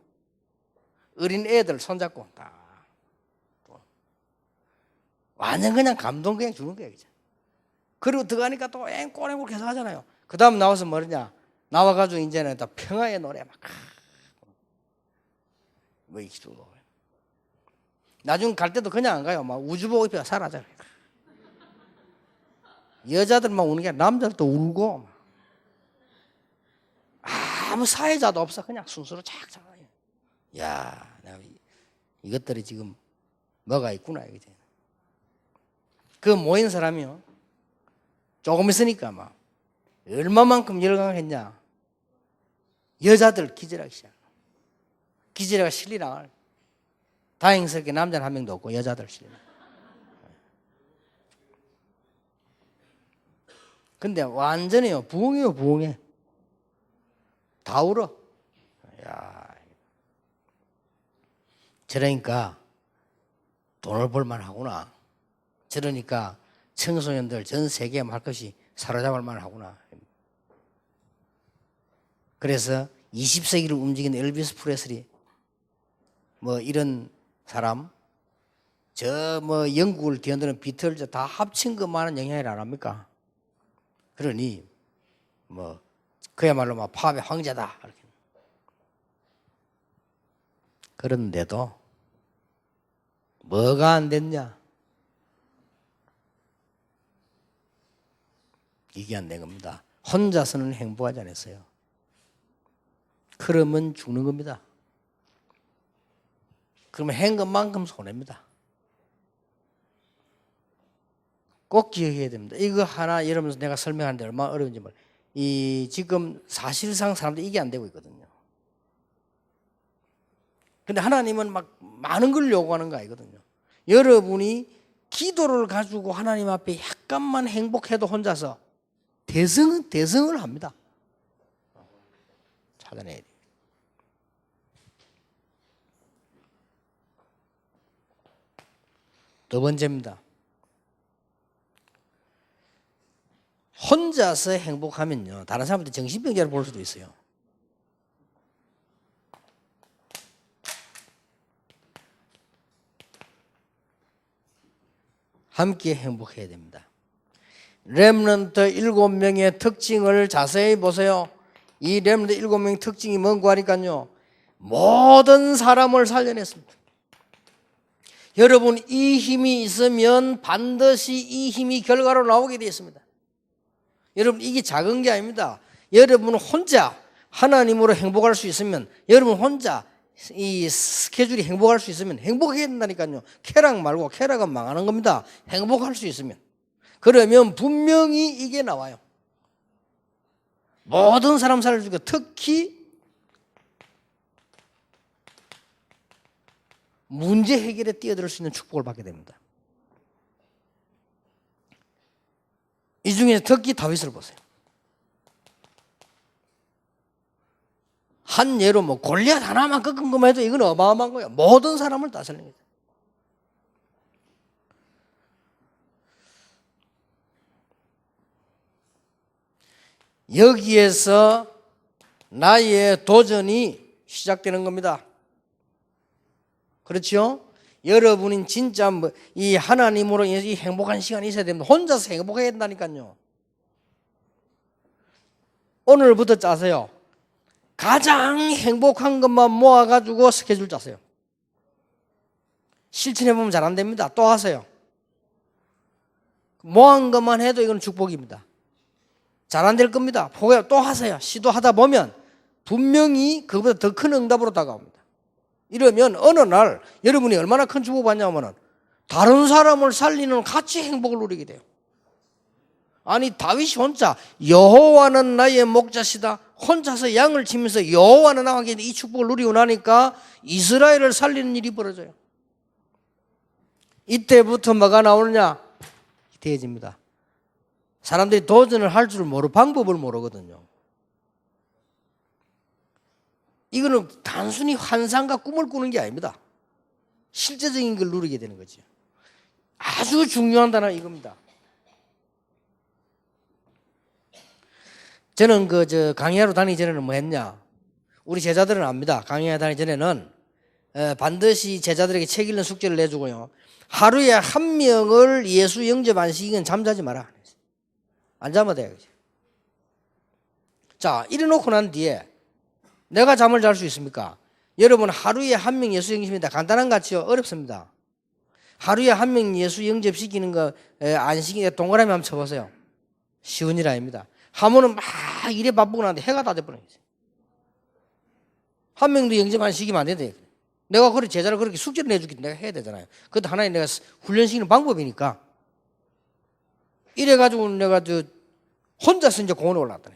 어린 애들 손잡고 딱 완전 그냥 감동 그냥 주는 거예요. 그리고 들어가니까 또 앵콜 계속 하잖아요. 그 다음 나와서 뭐냐. 나와가지고 이제는 또 평화의 노래 막 뭐 이기도 나중 갈 때도 그냥 안 가요. 막 우주복 입혀 사라져요. 여자들만 우는 게 아니라 남자들도 울고 아무 사회자도 없어. 그냥 순수로 착 잡아요. 야, 내가 이것들이 지금 뭐가 있구나 이게. 그 모인 사람이요. 조금 있으니까 막 얼마만큼 열광했냐. 여자들 기절하기 시작. 기절하가 실리나. 다행스럽게 남자는 한 명도 없고 여자들 실리나. 근데 완전히요 부흥이요 부흥해. 다 울어. 야, 저러니까 돈을 벌만 하구나. 저러니까 청소년들 전 세계에 할 것이 사로잡을 만 하구나. 그래서 20세기를 움직이는 엘비스 프레슬리 뭐 이런 사람 저 뭐 영국을 뒤흔드는 비틀즈 다 합친 것만한 영향을 안 합니까? 그러니 뭐 그야말로 막 팝의 황제다. 그런데도 뭐가 안 됐냐? 이게 안 된 겁니다. 혼자서는 행복하지 않았어요. 그러면 죽는 겁니다. 그러면 한 것만큼 손해입니다. 꼭 기억해야 됩니다. 이거 하나 여러분 내가 설명하는데 얼마나 어려운지 몰라요. 이 지금 사실상 사람들이 이게 안 되고 있거든요. 근데 하나님은 막 많은 걸 요구하는 거 아니거든요. 여러분이 기도를 가지고 하나님 앞에 약간만 행복해도 혼자서 대성을 합니다. 찾아내야 돼요. 두 번째입니다. 혼자서 행복하면요. 다른 사람한테 정신병자를 볼 수도 있어요. 함께 행복해야 됩니다. 렘넌트 7명의 특징을 자세히 보세요. 이 렘넌트 7명의 특징이 뭔고 하니까요. 모든 사람을 살려냈습니다. 여러분 이 힘이 있으면 반드시 이 힘이 결과로 나오게 되어 있습니다. 여러분 이게 작은 게 아닙니다. 여러분 혼자 하나님으로 행복할 수 있으면 여러분 혼자 이 스케줄이 행복할 수 있으면 행복해야 된다니까요. 쾌락 말고 쾌락은 망하는 겁니다. 행복할 수 있으면. 그러면 분명히 이게 나와요. 모든 사람 살려주고 특히 문제 해결에 뛰어들 수 있는 축복을 받게 됩니다. 이 중에서 특히 다윗을 보세요. 한 예로 뭐 골리앗 하나만 꺾은 것만 해도 이건 어마어마한 거예요. 모든 사람을 다 살린 거예요. 여기에서 나의 도전이 시작되는 겁니다. 그렇죠? 여러분은 진짜 이 하나님으로 이 행복한 시간이 있어야 됩니다. 혼자서 행복해야 된다니까요. 오늘부터 짜세요. 가장 행복한 것만 모아가지고 스케줄 짜세요. 실천해보면 잘 안 됩니다. 또 하세요. 모은 것만 해도 이건 축복입니다. 잘 안 될 겁니다. 포기하고 또 하세요. 시도하다 보면 분명히 그보다 더 큰 응답으로 다가옵니다. 이러면 어느 날 여러분이 얼마나 큰 축복을 받냐면은 다른 사람을 살리는 같이 행복을 누리게 돼요. 아니 다윗이 혼자 여호와는 나의 목자시다 혼자서 양을 치면서 여호와는 나와 계신다 이 축복을 누리고 나니까 이스라엘을 살리는 일이 벌어져요. 이때부터 뭐가 나오느냐? 대해집니다. 사람들이 도전을 할 줄 모르고 방법을 모르거든요. 이거는 단순히 환상과 꿈을 꾸는 게 아닙니다. 실제적인 걸 누리게 되는 거죠. 아주 중요한 단어가 이겁니다. 저는 강의하러 다니기 전에는 뭐 했냐? 우리 제자들은 압니다. 강의하러 다니기 전에는 반드시 제자들에게 책 읽는 숙제를 내주고요. 하루에 한 명을 예수 영접 안 시키면 잠자지 마라. 안 자면 돼야지. 자, 이래놓고 난 뒤에 내가 잠을 잘 수 있습니까? 여러분 하루에 한 명 예수 영접입니다. 간단한 것 같지요? 어렵습니다. 하루에 한 명 예수 영접시키는 거 안 시키니까 동그라미 한번 쳐보세요. 쉬운 일 아닙니다. 하면은 막 일에 바쁘고 나는데 해가 다 돼버려요. 한 명도 영접 안 시키면 안 된대. 내가 그렇게 제자를 그렇게 숙제를 내주기 내가 해야 되잖아요. 그것도 하나의 내가 훈련시키는 방법이니까. 이래가지고 내가 혼자서 이제 공원에 올라왔다니.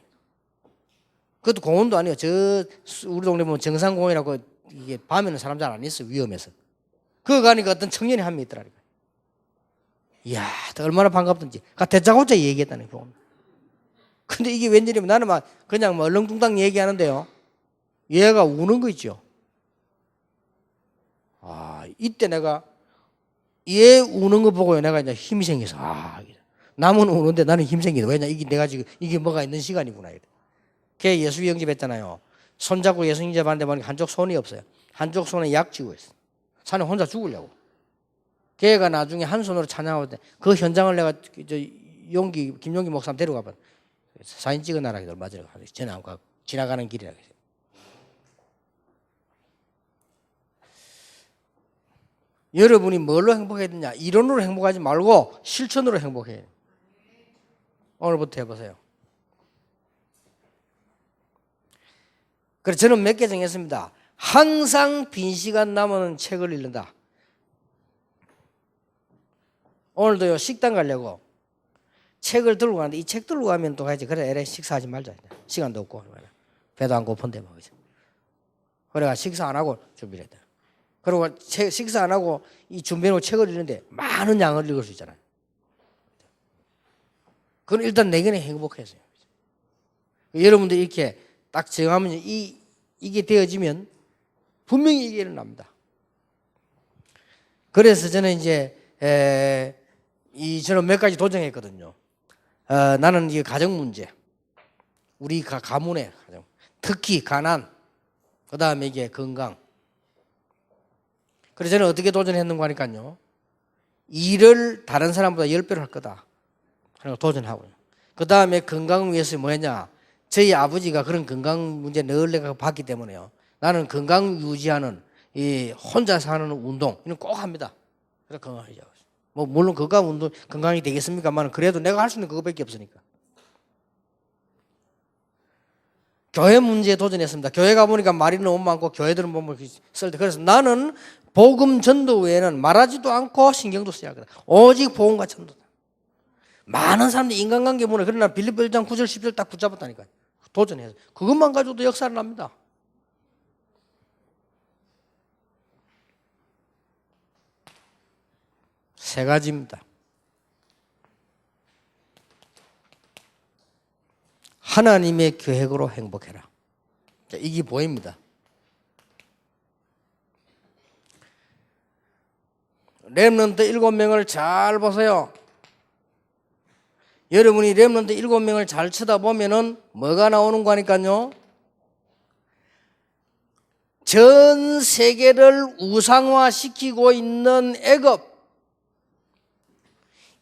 그것도 공원도 아니에요. 우리 동네 보면 정상공원이라고 이게 밤에는 사람 잘 안 있어요. 위험해서. 그거 가니까 어떤 청년이 한 명 있더라니까. 이야, 얼마나 반갑던지. 대짜고짜 얘기했다니, 보면. 근데 이게 웬일이면 나는 막 그냥 뭐 얼렁뚱땅 얘기하는데요. 얘가 우는 거 있죠. 이때 내가 얘 우는 거 보고 내가 이제 힘이 생겨서 남은 우는데 나는 힘이 생기다. 왜냐 내가 지금 이게 뭐가 있는 시간이구나. 걔 예수 영접했잖아요. 손잡고 예수 영접하는데 보니까 한쪽 손이 없어요. 한쪽 손에 약 쥐고 있어. 산에 혼자 죽으려고. 걔가 나중에 한 손으로 찬양하고 그 현장을 내가 김용기 목사님 데려가 봐. 사진 찍어놔라. 얼마 전에 전에 안 가고 지나가는 길이라. 여러분이 뭘로 행복해야 되냐? 이론으로 행복하지 말고 실천으로 행복해야 돼요. 오늘부터 해보세요. 그래서 저는 몇 개 정했습니다. 항상 빈 시간 남은 책을 읽는다. 오늘도요 식당 가려고 책을 들고 가는데 이 책 들고 가면 또 가야지. 그래 에레 식사하지 말자. 시간도 없고 배도 안 고픈데 뭐. 그래가 식사 안 하고 준비를 했다. 그리고 식사 안 하고 이 준비해놓은 책을 읽는데 많은 양을 읽을 수 있잖아요. 그건 일단 내겐 행복했어요. 여러분들이 이렇게 딱 정하면 이게 되어지면 분명히 이게 일어납니다. 그래서 저는 이제 저는 몇 가지 도전했거든요. 나는 이게 가정 문제, 우리 가문의 가정, 특히 가난, 그 다음에 이게 건강. 그래서 저는 어떻게 도전했는가 하니까요. 일을 다른 사람보다 10배로 할 거다. 하는 도전하고요. 그 다음에 건강을 위해서 뭐 했냐. 저희 아버지가 그런 건강 문제 늘 내가 봤기 때문에요. 나는 건강 유지하는 이 혼자 사는 운동 이런 꼭 합니다. 그래서 건강하죠. 뭐 물론 운동 건강이 되겠습니까만 그래도 내가 할 수 있는 그거밖에 없으니까. 교회 문제에 도전했습니다. 교회 가보니까 말이 너무 많고 교회들은 보면 쓸 때 그래서 나는 복음 전도 외에는 말하지도 않고 신경도 써야 하거든. 오직 복음과 전도다. 많은 사람들이 인간관계 문에 그러나 빌립보 1장 9절 10절 딱 붙잡았다니까요. 도전해서 그것만 가지고도 역사를 납니다. 세 가지입니다. 하나님의 계획으로 행복해라. 자, 이게 보입니다. 렘넌트 7명을 잘 보세요. 여러분이 렘넌트 7명을 잘 쳐다보면은 뭐가 나오는 거니까요. 전 세계를 우상화시키고 있는 애굽.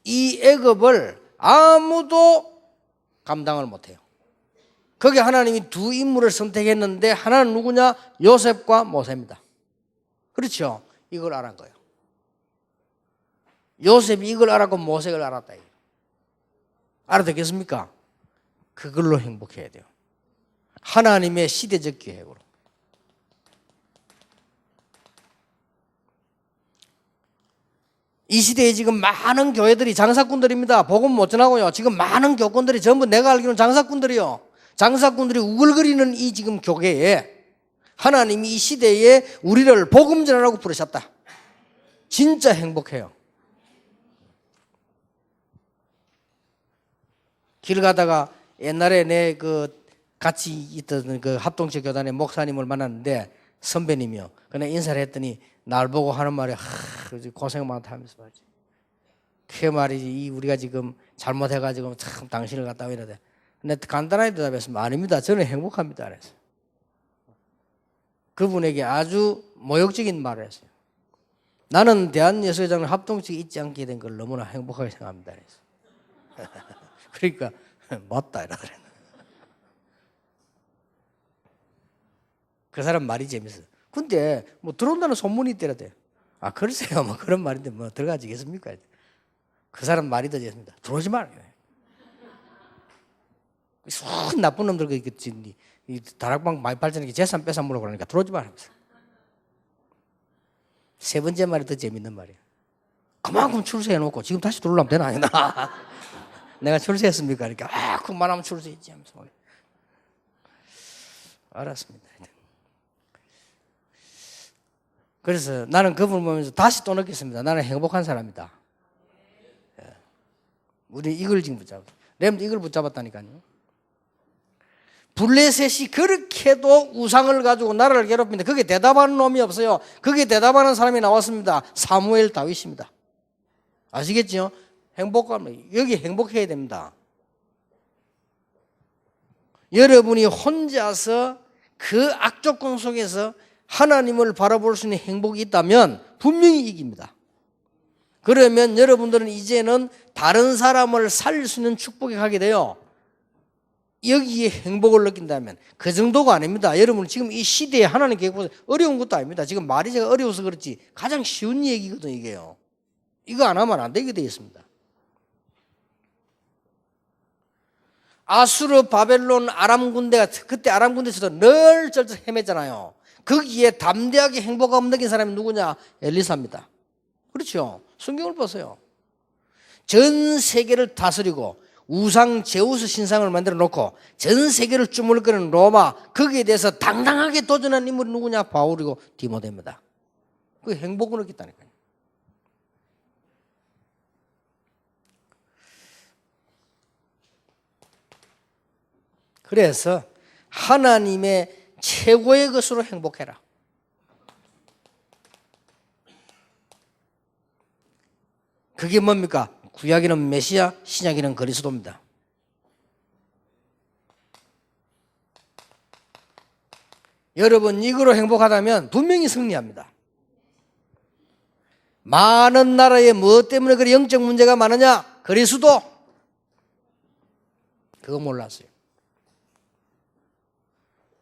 이 애굽을 아무도 감당을 못해요. 거기 하나님이 두 인물을 선택했는데 하나는 누구냐? 요셉과 모세입니다. 그렇죠? 이걸 알은 거예요. 요셉이 이걸 알았고 모세가 알았다. 알아듣겠습니까? 그걸로 행복해야 돼요. 하나님의 시대적 계획으로. 이 시대에 지금 많은 교회들이 장사꾼들입니다. 복음 못 전하고요. 지금 많은 교권들이 전부 내가 알기로는 장사꾼들이요. 장사꾼들이 우글거리는 이 지금 교계에 하나님이 이 시대에 우리를 복음 전하라고 부르셨다. 진짜 행복해요. 길 가다가 옛날에 내 같이 있던 합동체 교단의 목사님을 만났는데 선배님이요. 그냥 인사를 했더니 날 보고 하는 말이 고생 많다 하면서 말이지. 그 말이지 우리가 지금 잘못해가지고 참 당신을 갖다 이러대. 근데 간단하게 대답했으면 아닙니다. 저는 행복합니다. 그래서 그분에게 아주 모욕적인 말을 했어요. 나는 대한예술장 합동체에 있지 않게 된 걸 너무나 행복하게 생각합니다. 그래서 그러니까 맞다 이라 그래. 그 사람 말이 재밌어. 근데 뭐 들어온다는 소문이 있더라대. 아 글쎄요, 뭐 그런 말인데 뭐 들어가지겠습니까? 그 사람 말이 더 재밌습니다. 들어오지 마라. 쑥 나쁜 놈들 이 다락방 많이 발전하게 재산 뺏어 먹으려고 그러니까 들어오지 마라. 세 번째 말이 더 재밌는 말이야. 그만큼 출세해놓고 지금 다시 들어오려면 되나 아니나? 내가 출세했습니까? 그러니까 그만하면 출세했지 하면서 알았습니다. 그래서 나는 그분을 보면서 다시 또 느꼈습니다. 나는 행복한 사람이다. 우리 이걸 지금 붙잡았다. 렘도 이걸 붙잡았다니까요. 블레셋이 그렇게도 우상을 가지고 나라를 괴롭히는데 그게 대답하는 놈이 없어요. 그게 대답하는 사람이 나왔습니다. 사무엘 다윗입니다. 아시겠죠? 행복하면 여기 행복해야 됩니다. 여러분이 혼자서 그 악조건 속에서 하나님을 바라볼 수 있는 행복이 있다면 분명히 이깁니다. 그러면 여러분들은 이제는 다른 사람을 살릴 수 있는 축복에 가게 돼요. 여기에 행복을 느낀다면 그 정도가 아닙니다. 여러분 지금 이 시대에 하나님 계획보다 어려운 것도 아닙니다. 지금 말이 제가 어려워서 그렇지 가장 쉬운 얘기거든요. 이게요. 이거 안 하면 안 되게 되어 있습니다. 아수르, 바벨론, 아람 군대가 그때 아람 군대에서도 늘 절절 헤맸잖아요. 거기에 담대하게 행복감 느낀 사람이 누구냐? 엘리사입니다. 그렇죠. 성경을 보세요. 전 세계를 다스리고 우상 제우스 신상을 만들어 놓고 전 세계를 주물거리는 로마, 거기에 대해서 당당하게 도전한 인물이 누구냐? 바울이고 디모데입니다. 그 행복을 느꼈다니까요. 그래서 하나님의 최고의 것으로 행복해라. 그게 뭡니까? 구약에는 메시아, 신약에는 그리스도입니다. 여러분 이거로 행복하다면 분명히 승리합니다. 많은 나라에 무엇 때문에 그런 영적 문제가 많으냐? 그리스도. 그거 몰랐어요.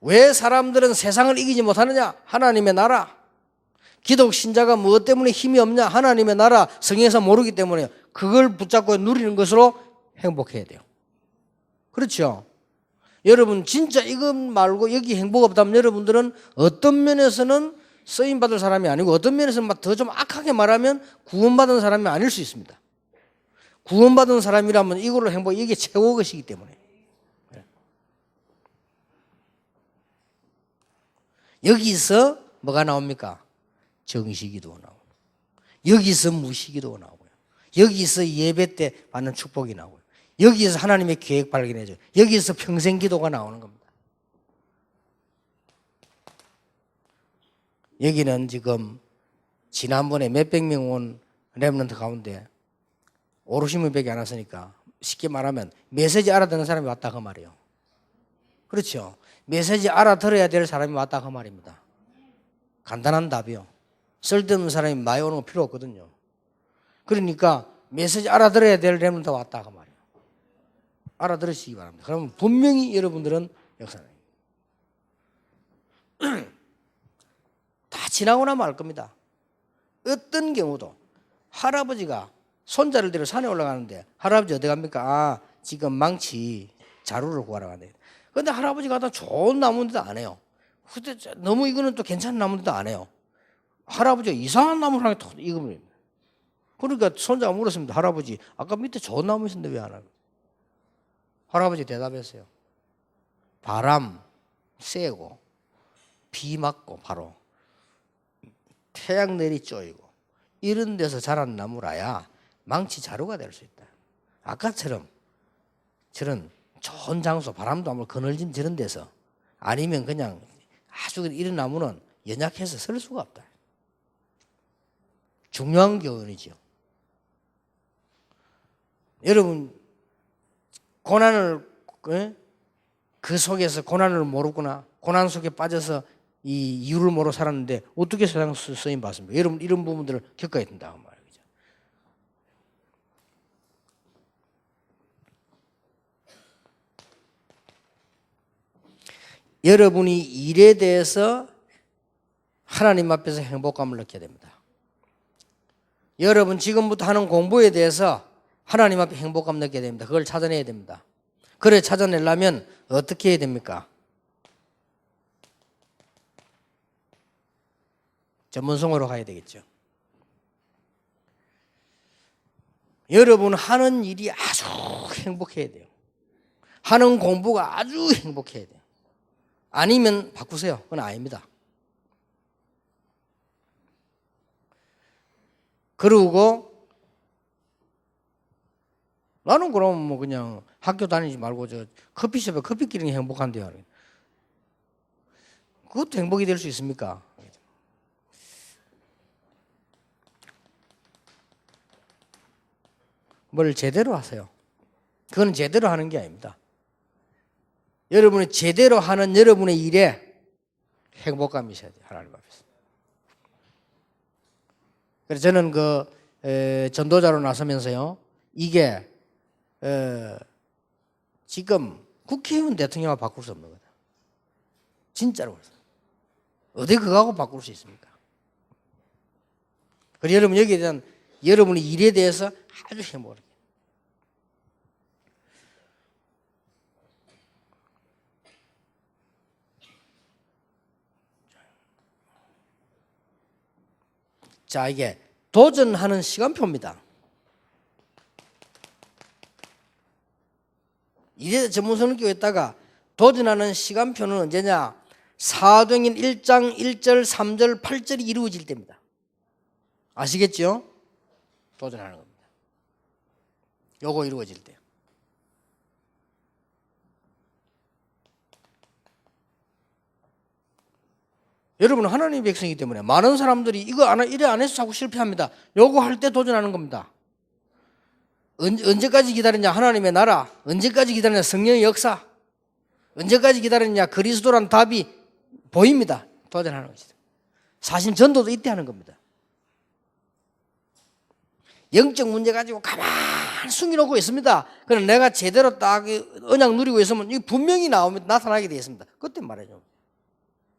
왜 사람들은 세상을 이기지 못하느냐? 하나님의 나라. 기독 신자가 무엇 때문에 힘이 없냐? 하나님의 나라. 성경에서 모르기 때문에 그걸 붙잡고 누리는 것으로 행복해야 돼요. 그렇죠? 여러분 진짜 이것 말고 여기 행복 없다면 여러분들은 어떤 면에서는 쓰임받을 사람이 아니고 어떤 면에서는 더 좀 악하게 말하면 구원받은 사람이 아닐 수 있습니다. 구원받은 사람이라면 이걸로 행복, 이게 최고 것이기 때문에. 여기서 뭐가 나옵니까? 정시기도 나오고, 여기서 무시기도 나오고요, 여기서 예배 때 받는 축복이 나오고요, 여기서 하나님의 계획 발견해줘요. 여기서 평생 기도가 나오는 겁니다. 여기는 지금 지난번에 몇백 명 온 렘넌트 가운데 오르시면 밖에 안 왔으니까 쉽게 말하면 메시지 알아듣는 사람이 왔다 그 말이에요. 그렇죠? 메시지 알아들어야 될 사람이 왔다 그 말입니다. 간단한 답이요. 쓸데없는 사람이 많이 오는 거 필요 없거든요. 그러니까 메시지 알아들어야 될 렘넌트 왔다 그 말이에요. 알아들으시기 바랍니다. 그러면 분명히 여러분들은 역사는. 다 지나고 나면 알 겁니다. 어떤 경우도 할아버지가 손자를 데리고 산에 올라가는데 할아버지 어디 갑니까? 아, 지금 망치 자루를 구하러 가네. 그런데 할아버지가 다 좋은 나무인데도 안 해요. 근데 너무 이거는 또 괜찮은 나무인데도 안 해요. 할아버지가 이상한 나무를 하나 톡 익으면. 그러니까 손자가 물었습니다. 할아버지, 아까 밑에 좋은 나무 있었는데 왜 안 하고? 할아버지 대답했어요. 바람 세고 비 맞고 바로 태양 내리 쪼이고 이런 데서 자란 나무라야 망치 자루가 될 수 있다. 아까처럼 저런 좋은 장소, 바람도 한번 그늘진 저런 데서 아니면 그냥 아주 이런 나무는 연약해서 설 수가 없다. 중요한 교훈이죠. 여러분 고난을 그 속에서 고난을 모르구나. 고난 속에 빠져서 이 이유를 모르고 살았는데 어떻게 세상 쓰임 받습니까? 여러분 이런 부분들을 겪어야 된다 말이죠. 여러분이 일에 대해서 하나님 앞에서 행복감을 느껴야 됩니다. 여러분 지금부터 하는 공부에 대해서 하나님 앞에 행복감 느껴야 됩니다. 그걸 찾아내야 됩니다. 그래 찾아내려면 어떻게 해야 됩니까? 전문성으로 가야 되겠죠. 여러분 하는 일이 아주 행복해야 돼요. 하는 공부가 아주 행복해야 돼요. 아니면 바꾸세요. 그건 아닙니다. 그러고 나는 그럼 뭐 그냥 학교 다니지 말고 저 커피숍에 커피 끼는 게 행복한데요. 그것도 행복이 될 수 있습니까? 뭘 제대로 하세요. 그건 제대로 하는 게 아닙니다. 여러분이 제대로 하는 여러분의 일에 행복감이 있어야 돼요. 하나님 앞에서. 그래서 저는 전도자로 나서면서요. 이게 지금 국회의원 대통령하고 바꿀 수 없는 거다. 진짜로 그래서. 어디 그거하고 바꿀 수 있습니까? 그래서 여러분 여기에 대한 여러분의 일에 대해서 아주 행복을 해요. 자, 이게 도전하는 시간표입니다. 이래 전문성교회에다가 도전하는 시간표는 언제냐? 사도행전 1장 1절 3절 8절이 이루어질 때입니다. 아시겠죠? 도전하는 겁니다. 요거 이루어질 때. 여러분은 하나님의 백성이기 때문에 많은 사람들이 이거 이래 안 해서 자꾸 실패합니다. 요거 할 때 도전하는 겁니다. 언제까지 기다리냐? 하나님의 나라. 언제까지 기다리냐? 성령의 역사. 언제까지 기다리냐? 그리스도란 답이 보입니다. 도전하는 것이죠. 사실 전도도 이때 하는 겁니다. 영적 문제 가지고 가만히 숨겨놓고 있습니다. 그럼 내가 제대로 딱 언약 누리고 있으면 이 분명히 나타나게 되어 있습니다. 그때 말해줘.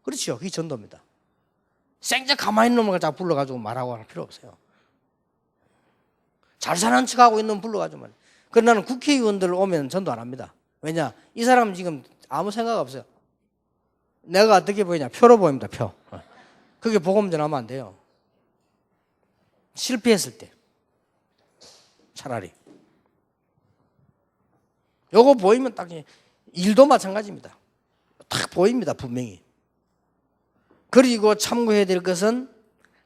그렇죠. 그게 전도입니다. 생적 가만히 있는 놈을 자꾸 불러가지고 말하고 할 필요 없어요. 잘 사는 척하고 있는 놈 불러가지고 말해요. 그럼 나는 국회의원들 오면 전도 안 합니다. 왜냐? 이 사람은 지금 아무 생각 없어요. 내가 어떻게 보이냐? 표로 보입니다. 표. 그게 복음 전하면 안 돼요. 실패했을 때 차라리 요거 보이면 딱 일도 마찬가지입니다. 딱 보입니다. 분명히. 그리고 참고해야 될 것은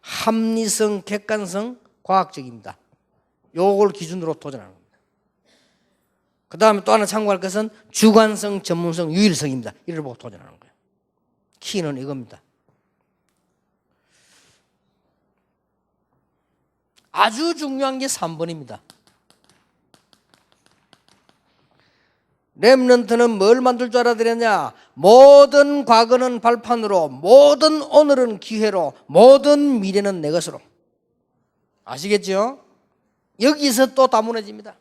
합리성, 객관성, 과학적입니다. 요걸 기준으로 도전하는 겁니다. 그 다음에 또 하나 참고할 것은 주관성, 전문성, 유일성입니다. 이를 보고 도전하는 거예요. 키는 이겁니다. 아주 중요한 게 3번입니다. 렘넌트는 뭘 만들 줄 알아들었냐? 모든 과거는 발판으로, 모든 오늘은 기회로, 모든 미래는 내 것으로. 아시겠죠? 여기서 또 다문해집니다.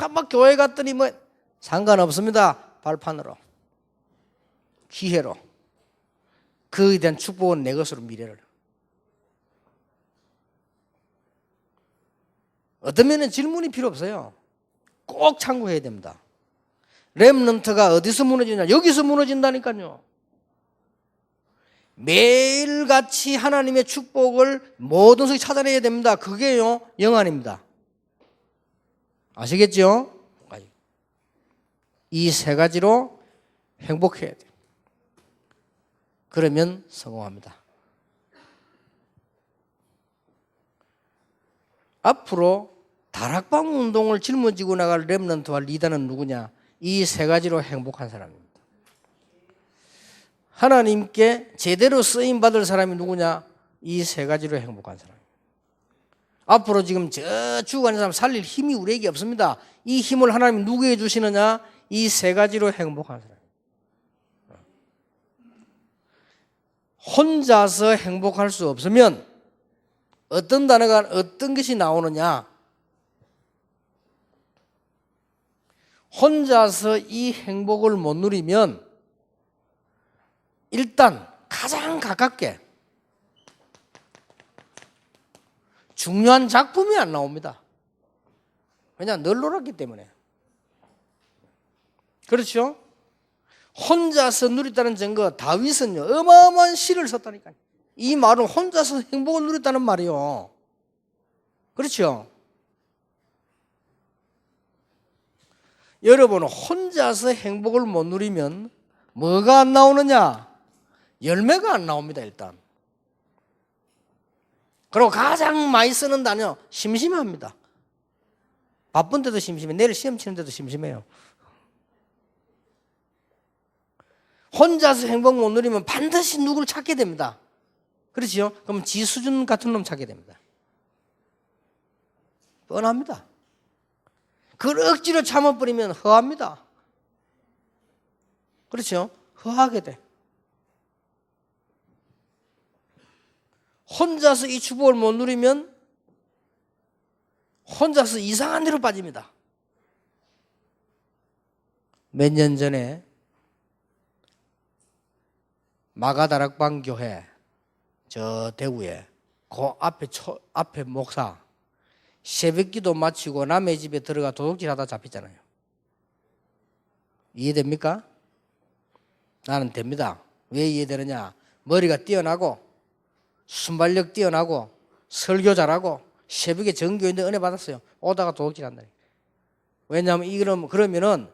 막 교회 갔더니 뭐 상관없습니다. 발판으로, 기회로. 그에 대한 축복은 내 것으로 미래를. 어떤 면은 질문이 필요 없어요. 꼭 참고해야 됩니다. 렘넌트가 어디서 무너지냐? 여기서 무너진다니까요. 매일같이 하나님의 축복을 모든 속에 찾아내야 됩니다. 그게요, 영안입니다. 아시겠죠? 이 세 가지로 행복해야 돼요. 그러면 성공합니다. 앞으로 다락방 운동을 짊어지고 나갈 렘넌트와 리더는 누구냐? 이 세 가지로 행복한 사람입니다. 하나님께 제대로 쓰임받을 사람이 누구냐? 이 세 가지로 행복한 사람입니다. 앞으로 지금 저 죽어가는 사람 살릴 힘이 우리에게 없습니다. 이 힘을 하나님이 누구에게 주시느냐? 이 세 가지로 행복한 사람. 혼자서 행복할 수 없으면 어떤 단어가 어떤 것이 나오느냐? 혼자서 이 행복을 못 누리면 일단 가장 가깝게 중요한 작품이 안 나옵니다. 왜냐? 늘 놀았기 때문에. 그렇죠? 혼자서 누렸다는 증거, 다윗은요 어마어마한 시를 썼다니까요. 이 말은 혼자서 행복을 누렸다는 말이요. 그렇죠? 여러분, 혼자서 행복을 못 누리면 뭐가 안 나오느냐? 열매가 안 나옵니다. 일단. 그리고 가장 많이 쓰는 단어, 심심합니다. 바쁜데도 심심해. 내일 시험 치는데도 심심해요. 혼자서 행복 못 누리면 반드시 누구를 찾게 됩니다. 그렇지요? 그럼 지 수준 같은 놈 찾게 됩니다. 뻔합니다. 그걸 억지로 참아버리면 허합니다. 그렇죠? 허하게 돼. 혼자서 이 축복을 못 누리면 혼자서 이상한 데로 빠집니다. 몇 년 전에 마가다락방 교회 저 대구에 그 앞에 목사 새벽기도 마치고 남의 집에 들어가 도둑질하다 잡혔잖아요. 이해됩니까? 나는 됩니다. 왜 이해되느냐? 머리가 뛰어나고 순발력 뛰어나고 설교 잘하고 새벽에 전교인데 은혜 받았어요. 오다가 도둑질한다. 왜냐하면 그러면은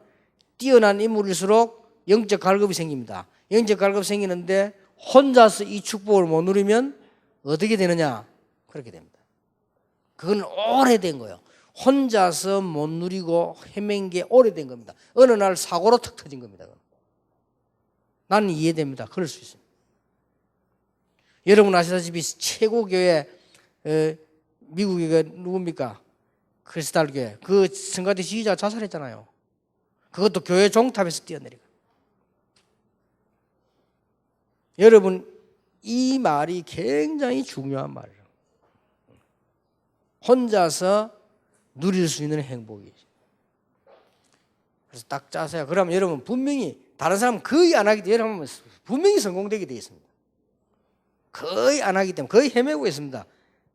뛰어난 인물일수록 영적 갈급이 생깁니다. 영적 갈급이 생기는데 혼자서 이 축복을 못 누리면 어떻게 되느냐? 그렇게 됩니다. 그건 오래된 거예요. 혼자서 못 누리고 헤맨 게 오래된 겁니다. 어느 날 사고로 턱 터진 겁니다. 나는 이해됩니다. 그럴 수 있습니다. 여러분 아시다시피 최고 교회 미국의 누굽니까? 크리스탈 교회. 그 성가대 지휘자가 자살했잖아요. 그것도 교회 종탑에서 뛰어내리고. 여러분 이 말이 굉장히 중요한 말이에요. 혼자서 누릴 수 있는 행복이죠. 그래서 딱 짜세요. 그러면 여러분 분명히 다른 사람은 거의 안 하기 때문에 여러분 분명히 성공되게 되어 있습니다. 거의 안 하기 때문에 거의 헤매고 있습니다.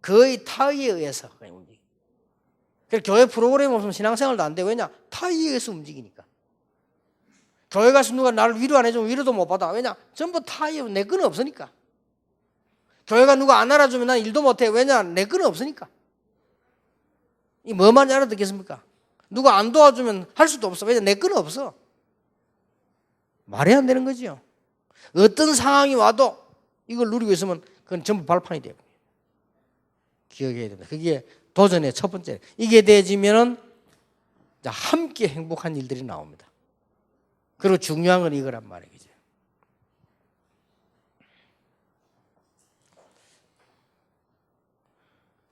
거의 타의에 의해서. 그래서 교회 프로그램 없으면 신앙생활도 안 돼. 왜냐? 타의에 의해서 움직이니까. 교회 가서 누가 나를 위로 안 해주면 위로도 못 받아. 왜냐? 전부 타의에 내 거는 없으니까. 교회가 누가 안 알아주면 난 일도 못해. 왜냐? 내 거는 없으니까. 이 뭐만 알아듣겠습니까? 누가 안 도와주면 할 수도 없어. 왜냐? 내 거는 없어. 말이 안 되는 거죠. 어떤 상황이 와도 이걸 누리고 있으면 그건 전부 발판이 돼요. 기억해야 됩니다. 그게 도전의 첫 번째. 이게 되어지면은 함께 행복한 일들이 나옵니다. 그리고 중요한 건 이거란 말이죠.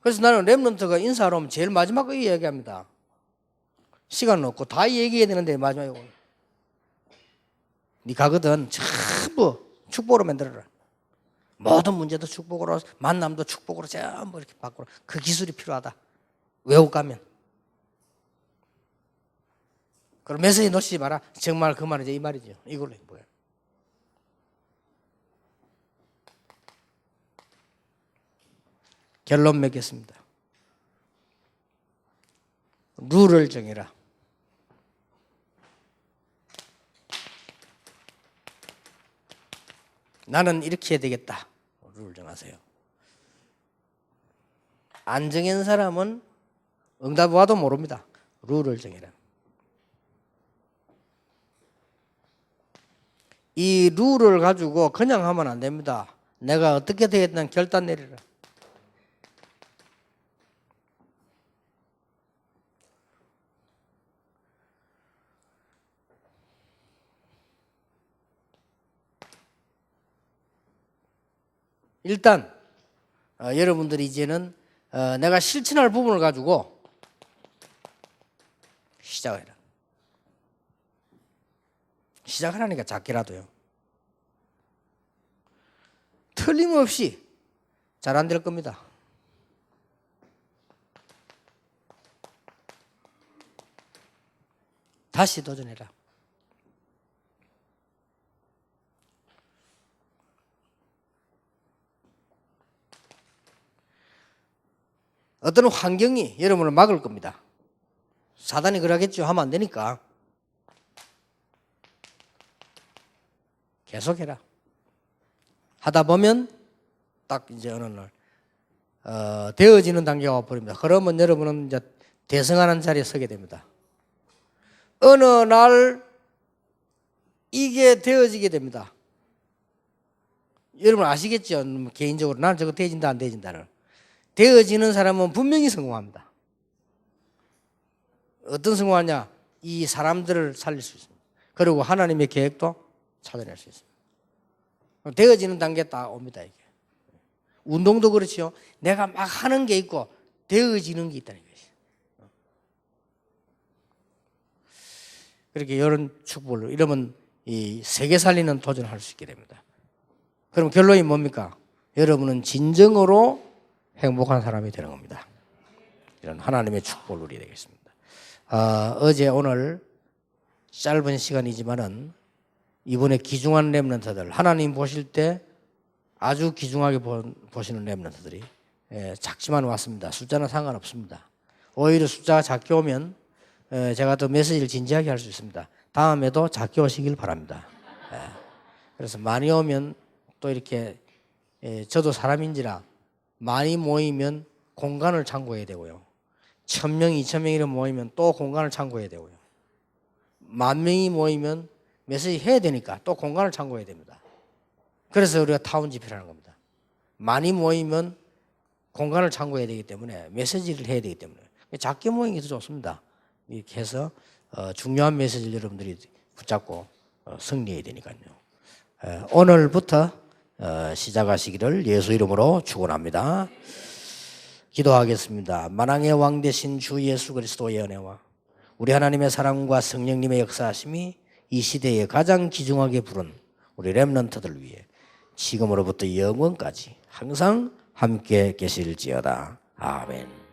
그래서 나는 렘넌트가 인사하러 오면 제일 마지막에 이야기합니다. 시간은 없고 다 얘기해야 되는데 마지막에 오면 네 가거든 전부 축복으로 만들어라. 모든 문제도 축복으로, 만남도 축복으로 전부 이렇게 바꾸라. 그 기술이 필요하다. 외우고 가면. 그럼 메시지 놓치지 마라. 정말 그 말이죠. 이 말이죠. 이걸로 뭐예요? 결론 맺겠습니다. 룰을 정해라. 나는 이렇게 해야 되겠다. 룰을 정하세요. 안 정한 사람은 응답 와도 모릅니다. 룰을 정해라. 이 룰을 가지고 그냥 하면 안 됩니다. 내가 어떻게 되겠다는 결단 내리라. 일단 여러분들이 이제는 내가 실천할 부분을 가지고 시작을 해라. 시작하라니까 작게라도요. 틀림없이 잘 안 될 겁니다. 다시 도전해라. 어떤 환경이 여러분을 막을 겁니다. 사단이 그러겠죠. 하면 안 되니까. 계속해라. 하다 보면 딱 이제 어느 날 되어지는 단계가 와버립니다. 그러면 여러분은 이제 대성하는 자리에 서게 됩니다. 어느 날 이게 되어지게 됩니다. 여러분 아시겠죠? 개인적으로 나는 저거 되어진다 안 되어진다를. 되어지는 사람은 분명히 성공합니다. 어떤 성공하냐? 이 사람들을 살릴 수 있습니다. 그리고 하나님의 계획도 찾아낼 수 있습니다. 되어지는 단계에 딱 옵니다. 이게. 운동도 그렇지요. 내가 막 하는 게 있고 되어지는 게 있다는 것이죠. 그렇게 이런 축복을 이러면 이 세계 살리는 도전을 할 수 있게 됩니다. 그럼 결론이 뭡니까? 여러분은 진정으로 행복한 사람이 되는 겁니다. 이런 하나님의 축복을 누리게 되겠습니다. 어제 오늘 짧은 시간이지만은 이번에 귀중한 렘넌트들 하나님 보실 때 아주 귀중하게 보시는 렘넌트들이 작지만 왔습니다. 숫자는 상관없습니다. 오히려 숫자가 작게 오면 제가 더 메시지를 진지하게 할 수 있습니다. 다음에도 작게 오시길 바랍니다. 그래서 많이 오면 또 이렇게 저도 사람인지라 많이 모이면 공간을 참고해야 되고요. 1000명, 2000명이 모이면 또 공간을 참고해야 되고요. 10,000명이 모이면 메시지 해야 되니까 또 공간을 참고해야 됩니다. 그래서 우리가 타운 집회라는 겁니다. 많이 모이면 공간을 참고해야 되기 때문에 메시지를 해야 되기 때문에 작게 모이는 게 더 좋습니다. 이렇게 해서 중요한 메시지를 여러분들이 붙잡고 승리해야 되니까요. 오늘부터 시작하시기를 예수 이름으로 축원합니다. 기도하겠습니다. 만왕의 왕 되신 주 예수 그리스도의 은혜와 우리 하나님의 사랑과 성령님의 역사하심이 이 시대에 가장 귀중하게 부른 우리 렘넌트들 위해 지금으로부터 영원까지 항상 함께 계실지어다. 아멘.